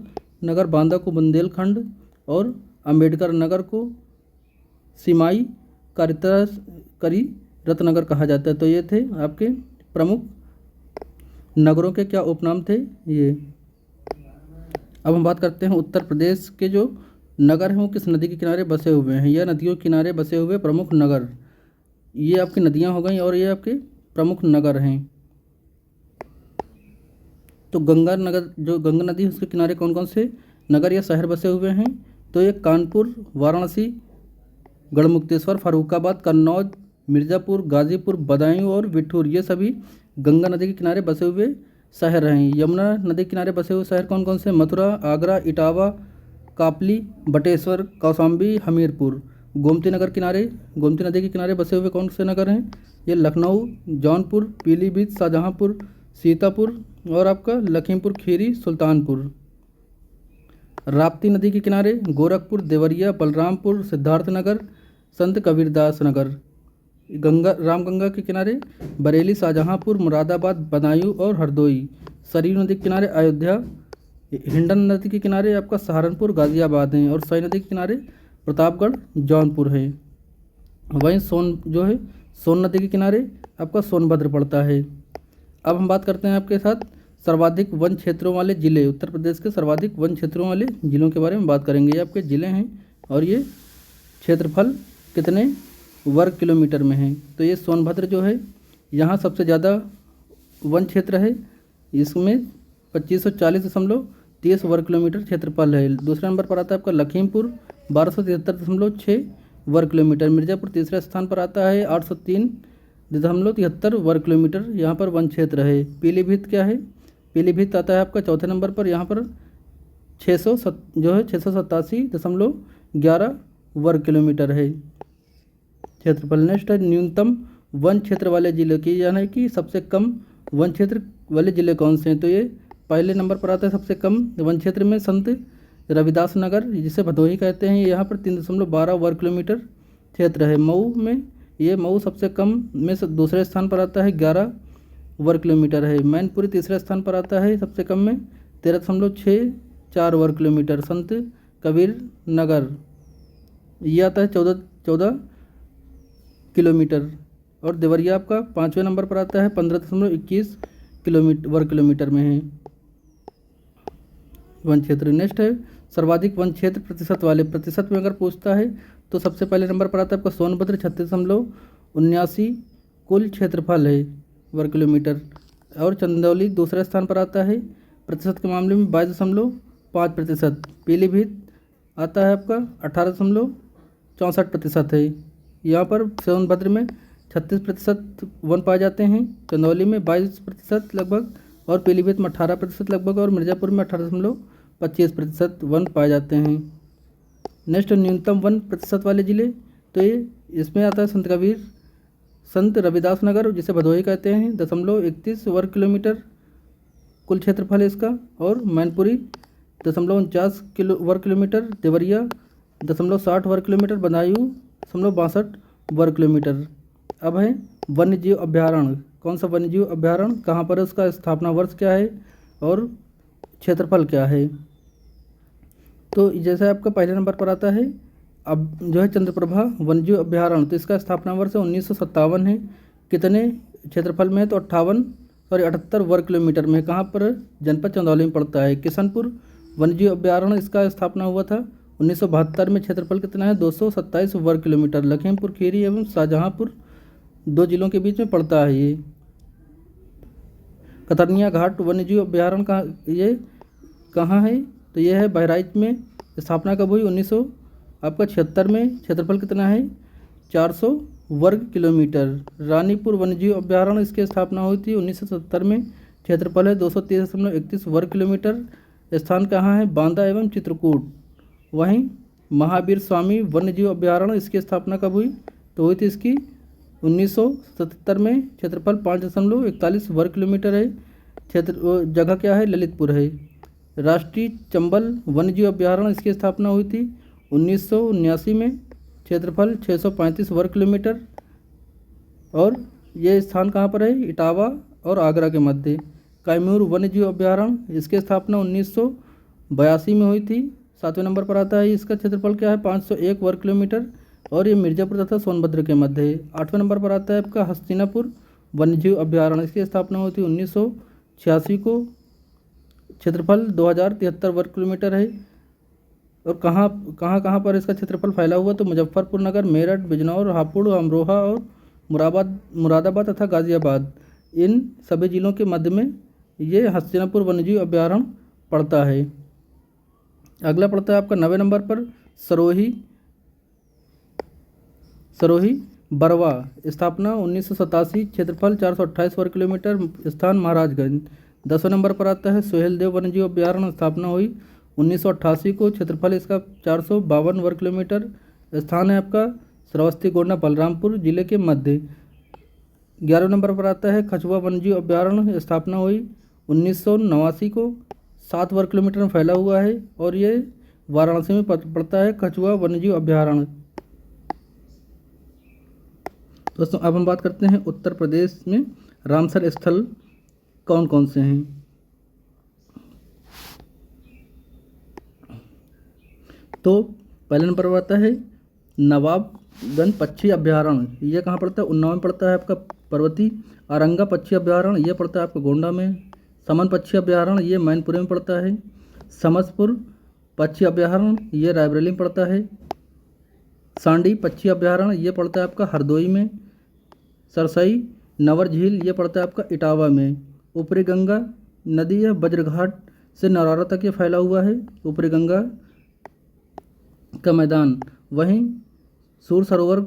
नगर। बांदा को बुंदेलखंड और अंबेडकर नगर को सिमाई करी रत्नगर कहा जाता है। तो ये थे आपके प्रमुख नगरों के क्या उपनाम थे ये। अब हम बात करते हैं उत्तर प्रदेश के जो नगर हैं वो किस नदी के किनारे बसे हुए हैं या नदियों के किनारे बसे हुए प्रमुख नगर। ये आपकी नदियां हो गई और ये आपके प्रमुख नगर हैं। तो गंगा नदी है उसके किनारे कौन कौन से नगर या शहर बसे हुए हैं? तो ये कानपुर, वाराणसी, गढ़मुक्तेश्वर, फर्रुखाबाद, कन्नौज, मिर्ज़ापुर, गाजीपुर, बदायूं और बिठूर ये सभी गंगा नदी के किनारे बसे हुए शहर हैं। यमुना नदी के किनारे बसे हुए शहर कौन कौन से? मथुरा, आगरा, इटावा, कापली, बटेश्वर, कौशाम्बी, हमीरपुर। गोमती नदी के किनारे बसे हुए कौन से नगर हैं? ये लखनऊ, जौनपुर, पीलीभीत, शाहजहाँपुर, सीतापुर और आपका लखीमपुर खीरी, सुल्तानपुर। राप्ती नदी के किनारे गोरखपुर, देवरिया, बलरामपुर, सिद्धार्थनगर, संत कबीरदास नगर। रामगंगा के किनारे बरेली, शाहजहाँपुर, मुरादाबाद, बदायूं और हरदोई। सरयू नदी के किनारे अयोध्या। हिंडन नदी के किनारे आपका सहारनपुर, गाज़ियाबाद हैं। और सई नदी के किनारे प्रतापगढ़, जौनपुर है। वहीं सोन नदी के किनारे आपका सोनभद्र पड़ता है। अब हम बात करते हैं आपके साथ सर्वाधिक वन क्षेत्रों वाले ज़िले। उत्तर प्रदेश के सर्वाधिक वन क्षेत्रों वाले ज़िलों के बारे में बात करेंगे। ये आपके ज़िले हैं और ये क्षेत्रफल कितने वर्ग किलोमीटर में है। तो ये सोनभद्र जो है यहाँ सबसे ज़्यादा वन क्षेत्र है, इसमें 2540.30 वर्ग किलोमीटर क्षेत्रफल है। दूसरे नंबर पर आता है आपका लखीमपुर 1273.6 वर्ग किलोमीटर। मिर्ज़ापुर तीसरे स्थान पर आता है 803.73 वर्ग किलोमीटर, यहाँ पर वन क्षेत्र है। पीलीभीत क्या है, पीलीभीत आता है आपका चौथे नंबर पर, यहाँ पर 687.11 वर्ग किलोमीटर है क्षेत्रफल। नेक्स्ट है न्यूनतम वन क्षेत्र वाले जिले की, यानी कि सबसे कम वन क्षेत्र वाले जिले कौन से हैं। तो ये पहले नंबर पर आता है सबसे कम वन क्षेत्र में संत रविदास नगर, जिसे भदोही कहते हैं, यहाँ पर 3.12 वर्ग किलोमीटर क्षेत्र है। मऊ में, ये मऊ सबसे कम में दूसरे स्थान पर आता है, 11 वर्ग किलोमीटर है। मैनपुरी तीसरे स्थान पर आता है सबसे कम में, 13.64 वर्ग किलोमीटर। संत कबीर नगर ये आता है 14 किलोमीटर। और देवरिया आपका 5वें नंबर पर आता है, 15.21 वर्ग किलोमीटर में है वन क्षेत्र। नेक्स्ट है सर्वाधिक वन क्षेत्र प्रतिशत वाले, प्रतिशत में अगर पूछता है तो सबसे पहले नंबर पर आता है आपका सोनभद्र 36.79 कुल क्षेत्रफल है वर्ग किलोमीटर। और चंदौली दूसरे स्थान पर आता है प्रतिशत के मामले में 22.5%। पीलीभीत आता है आपका 18.64% है। यहाँ पर सोनभद्र में 36% वन पाए जाते हैं, चंदौली में 22% लगभग, और पीलीभीत में 18% लगभग, और मिर्ज़ापुर में 18.25% वन पाए जाते हैं। नेक्स्ट न्यूनतम वन प्रतिशत वाले ज़िले, तो ये इसमें आता है संत रविदास नगर, जिसे भदोही कहते हैं, 0.31 वर्ग किलोमीटर कुल क्षेत्रफल है इसका। और मैनपुरी 0.49 वर्ग किलोमीटर। देवरिया 0.60 वर्ग किलोमीटर। बदायूं 0.62 वर्ग किलोमीटर। अब है वन्य जीव अभ्यारण्य, कौन सा वन्य जीव अभ्यारण्य कहाँ पर है, उसका स्थापना वर्ष क्या है और क्षेत्रफल क्या है। तो जैसे आपका पहले नंबर पर आता है अब जो है चंद्रप्रभा वन्यजीव अभ्यारण्य, तो इसका स्थापना वर्ष 1957 है। कितने क्षेत्रफल में है, तो 78 वर्ग किलोमीटर में। कहाँ पर, जनपद चंदौली में पड़ता है। किशनपुर वन्यजीव अभ्यारण्य, इसका स्थापना हुआ था 1972 में। क्षेत्रफल कितना है, 227 वर्ग किलोमीटर। लखीमपुर खीरी एवं शाहजहाँपुर 2 जिलों के बीच में पड़ता है ये। कतरनिया घाट वन्यजीव अभ्यारण्य का ये कहाँ है, तो ये है बहराइच में। स्थापना कब हुई, 1976 में। क्षेत्रफल कितना है, 400 वर्ग किलोमीटर। रानीपुर वन्यजीव अभ्यारण्य, इसकी स्थापना हुई थी 1970 में। क्षेत्रफल है 230.31 वर्ग किलोमीटर। स्थान कहाँ है, बांदा एवं चित्रकूट। वहीं महावीर स्वामी वन्यजीव अभ्यारण्य, इसकी स्थापना कब हुई, तो हुई थी इसकी 1977 में। क्षेत्रफल 5.41 वर्ग किलोमीटर है। जगह क्या है, ललितपुर है। राष्ट्रीय चंबल वन्यजीव अभ्यारण्य, इसकी स्थापना हुई थी 1979 में। क्षेत्रफल 635 वर्ग किलोमीटर। और ये स्थान कहाँ पर है, इटावा और आगरा के मध्य। कैमूर वन्यजीव अभ्यारण्य, इसकी स्थापना 1982 में हुई थी। 7वें नंबर पर आता है। इसका क्षेत्रफल क्या है, 501 वर्ग किलोमीटर, और ये मिर्ज़ापुर तथा सोनभद्र के मध्य है। 8वें नंबर पर आता है आपका हस्तिनापुर वन्यजीव अभ्यारण्य, इसकी स्थापना हुई थी 1986 को। क्षेत्रफल 2073 वर्ग किलोमीटर है। और कहाँ पर इसका क्षेत्रफल फैला हुआ, तो मुजफ्फरपुर नगर, मेरठ, बिजनौर, हापुड़, अमरोहा और मुरादाबाद तथा गाज़ियाबाद, इन सभी जिलों के मध्य में ये हस्तिनापुर वन्यजीव अभ्यारण्य पड़ता है। अगला पड़ता है आपका 9वें नंबर पर सरोही बरवा, स्थापना 1987। क्षेत्रफल 428 वर्ग किलोमीटर। स्थान महाराजगंज। 10वें नंबर पर आता है सोहेलदेव वन्यजीव अभ्यारण्य, स्थापना हुई 1988 को। क्षेत्रफल इसका 452 वर्ग किलोमीटर। स्थान है आपका श्रावस्ती गोंडा बलरामपुर जिले के मध्य। 11वें नंबर पर आता है कछुआ वन्यजीव अभ्यारण्य, स्थापना हुई 1989 को। 7 वर्ग किलोमीटर में फैला हुआ है, और ये वाराणसी में पड़ता है कछुआ वन्यजीव अभ्यारण्य। दोस्तों अब हम बात करते हैं उत्तर प्रदेश में रामसर स्थल कौन कौन से हैं। तो पहले नंबर पर आता है नवाबगंज पक्षी अभ्यारण्य, ये कहाँ पड़ता है, उन्नाव में पड़ता है आपका पर्वती। औरंगा पक्षी अभ्यारण्य, ये पड़ता है आपका गोंडा में। समन पक्षी अभ्यारण्य, ये मैनपुरी में पड़ता है। समसपुर पक्षी अभ्यारण्य, ये रायबरेली में पड़ता है। सांडी पक्षी अभ्यारण्य, ये पड़ता है आपका हरदोई में। सरसई नवर झील ये पड़ता है आपका इटावा में। ऊपरी गंगा नदी है बज्रघाट से नरारा तक ये फैला हुआ है, ऊपरी गंगा का मैदान। वहीं सूर सरोवर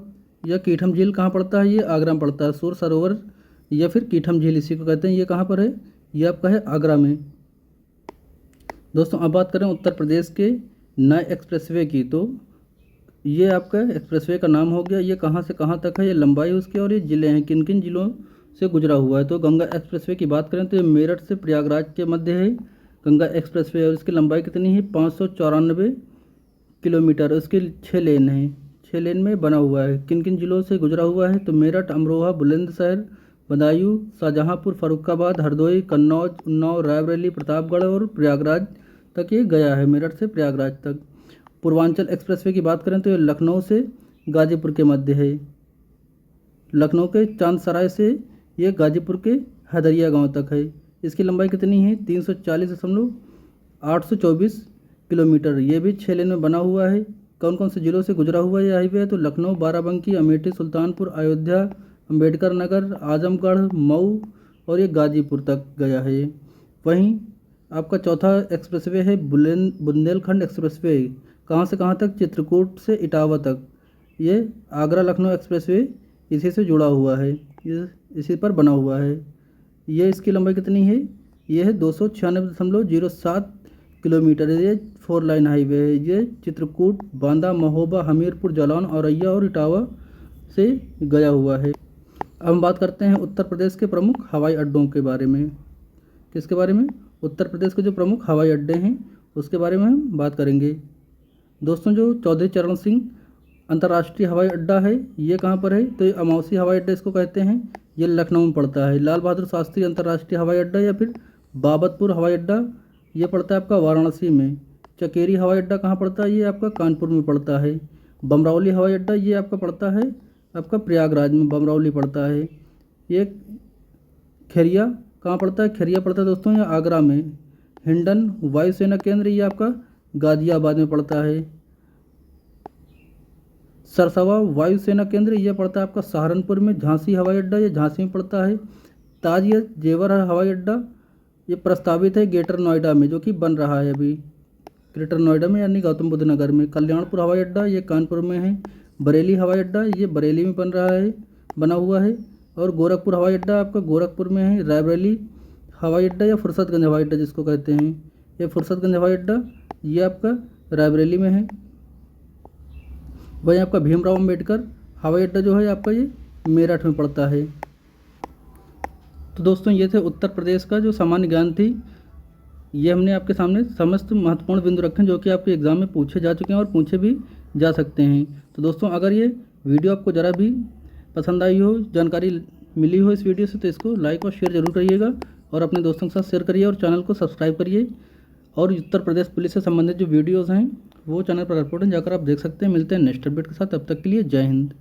या कीठम झील कहाँ पड़ता है, ये आगरा में पड़ता है। सूर सरोवर या फिर कीठम झील इसी को कहते हैं, ये कहाँ पर है, ये आपका है आगरा में। दोस्तों अब बात करें उत्तर प्रदेश के नए एक्सप्रेसवे की, तो ये आपका एक्सप्रेसवे का नाम हो गया, ये कहाँ से कहाँ तक है, ये लंबाई उसकी और ये ज़िले हैं, किन किन ज़िलों से गुजरा हुआ है। तो गंगा एक्सप्रेसवे की बात करें तो ये मेरठ से प्रयागराज के मध्य है गंगा एक्सप्रेसवे, और इसकी लंबाई कितनी है 594 किलोमीटर। उसके 6 लेन हैं, 6 लेन में बना हुआ है। किन किन ज़िलों से गुजरा हुआ है, तो मेरठ, अमरोहा, बुलंदशहर, बदायूं, शाहजहांपुर, फर्रुखाबाद, हरदोई, कन्नौज, उन्नाव, रायबरेली, प्रतापगढ़ और प्रयागराज तक ये गया है, मेरठ से प्रयागराज तक। पूर्वांचल एक्सप्रेसवे की बात करें तो ये लखनऊ से गाजीपुर के मध्य है, लखनऊ के चांदसराय से ये गाजीपुर के हैदरिया गांव तक है। इसकी लंबाई कितनी है 340.824 किलोमीटर। ये भी 6 लेन में बना हुआ है। कौन कौन से ज़िलों से गुजरा हुआ ये हाईवे है, तो लखनऊ, बाराबंकी, अमेठी, सुल्तानपुर, अयोध्या, अम्बेडकर नगर, आजमगढ़, मऊ और ये गाजीपुर तक गया है। वहीं आपका चौथा एक्सप्रेसवे है बुंदेलखंड एक्सप्रेसवे, कहाँ से कहाँ तक, चित्रकूट से इटावा तक। ये आगरा लखनऊ एक्सप्रेसवे इसी से जुड़ा हुआ है, ये इसी पर बना हुआ है। ये इसकी लंबाई कितनी है, ये है 296.07 किलोमीटर। ये 4 लाइन हाईवे है। ये चित्रकूट, बांदा, महोबा, हमीरपुर, जालौन, औरैया और इटावा से गया हुआ है। अब हम बात करते हैं उत्तर प्रदेश के प्रमुख हवाई अड्डों के बारे में। किसके बारे में, उत्तर प्रदेश के जो प्रमुख हवाई अड्डे हैं उसके बारे में हम बात करेंगे। दोस्तों जो चौधरी चरण सिंह अंतर्राष्ट्रीय हवाई अड्डा है ये कहाँ पर है, तो ये अमावसी हवाई अड्डा इसको कहते हैं, ये लखनऊ में पड़ता है। लाल बहादुर शास्त्री अंतर्राष्ट्रीय हवाई अड्डा या फिर बाबतपुर हवाई अड्डा ये पड़ता है आपका वाराणसी में। चकेरी हवाई अड्डा कहाँ पड़ता है, ये आपका कानपुर में पड़ता है। बमरौली हवाई अड्डा ये आपका पड़ता है आपका प्रयागराज में, बमरौली पड़ता है। ये खेरिया कहाँ पड़ता है, खेरिया पड़ता है दोस्तों ये आगरा में। हिंडन वायुसेना केंद्र ये आपका गाजियाबाद में पड़ता है। सरसवा वायुसेना केंद्र ये पड़ता है आपका सहारनपुर में। झांसी हवाई अड्डा ये झांसी में पड़ता है। ताज या जेवर हवाई अड्डा ये प्रस्तावित है ग्रेटर नोएडा में, जो कि बन रहा है अभी ग्रेटर नोएडा में यानी गौतम बुद्ध नगर में। कल्याणपुर हवाई अड्डा ये कानपुर में है। बरेली हवाई अड्डा ये बरेली में बन रहा है, बना हुआ है। और गोरखपुर हवाई अड्डा आपका गोरखपुर में है। रायबरेली हवाई अड्डा या फुर्सतगंज हवाई अड्डा जिसको कहते हैं, ये फुर्सतगंज हवाई अड्डा ये आपका रायबरेली में है। वहीं आपका भीमराव अम्बेडकर हवाई अड्डा जो है आपका ये मेरठ में पड़ता है। तो दोस्तों ये थे उत्तर प्रदेश का जो सामान्य ज्ञान थी, ये हमने आपके सामने समस्त महत्वपूर्ण बिंदु रखे जो कि आपके एग्ज़ाम में पूछे जा चुके हैं और पूछे भी जा सकते हैं। तो दोस्तों अगर ये वीडियो आपको ज़रा भी पसंद आई हो, जानकारी मिली हो इस वीडियो से, तो इसको लाइक और शेयर जरूर करिएगा और अपने दोस्तों के साथ शेयर करिए और चैनल को सब्सक्राइब करिए। और उत्तर प्रदेश पुलिस से संबंधित जो वीडियोज़ हैं वो चैनल पर अपलोड हैं, जाकर आप देख सकते हैं। मिलते हैं नेक्स्ट अपडेट के साथ, तब तक के लिए जय हिंद।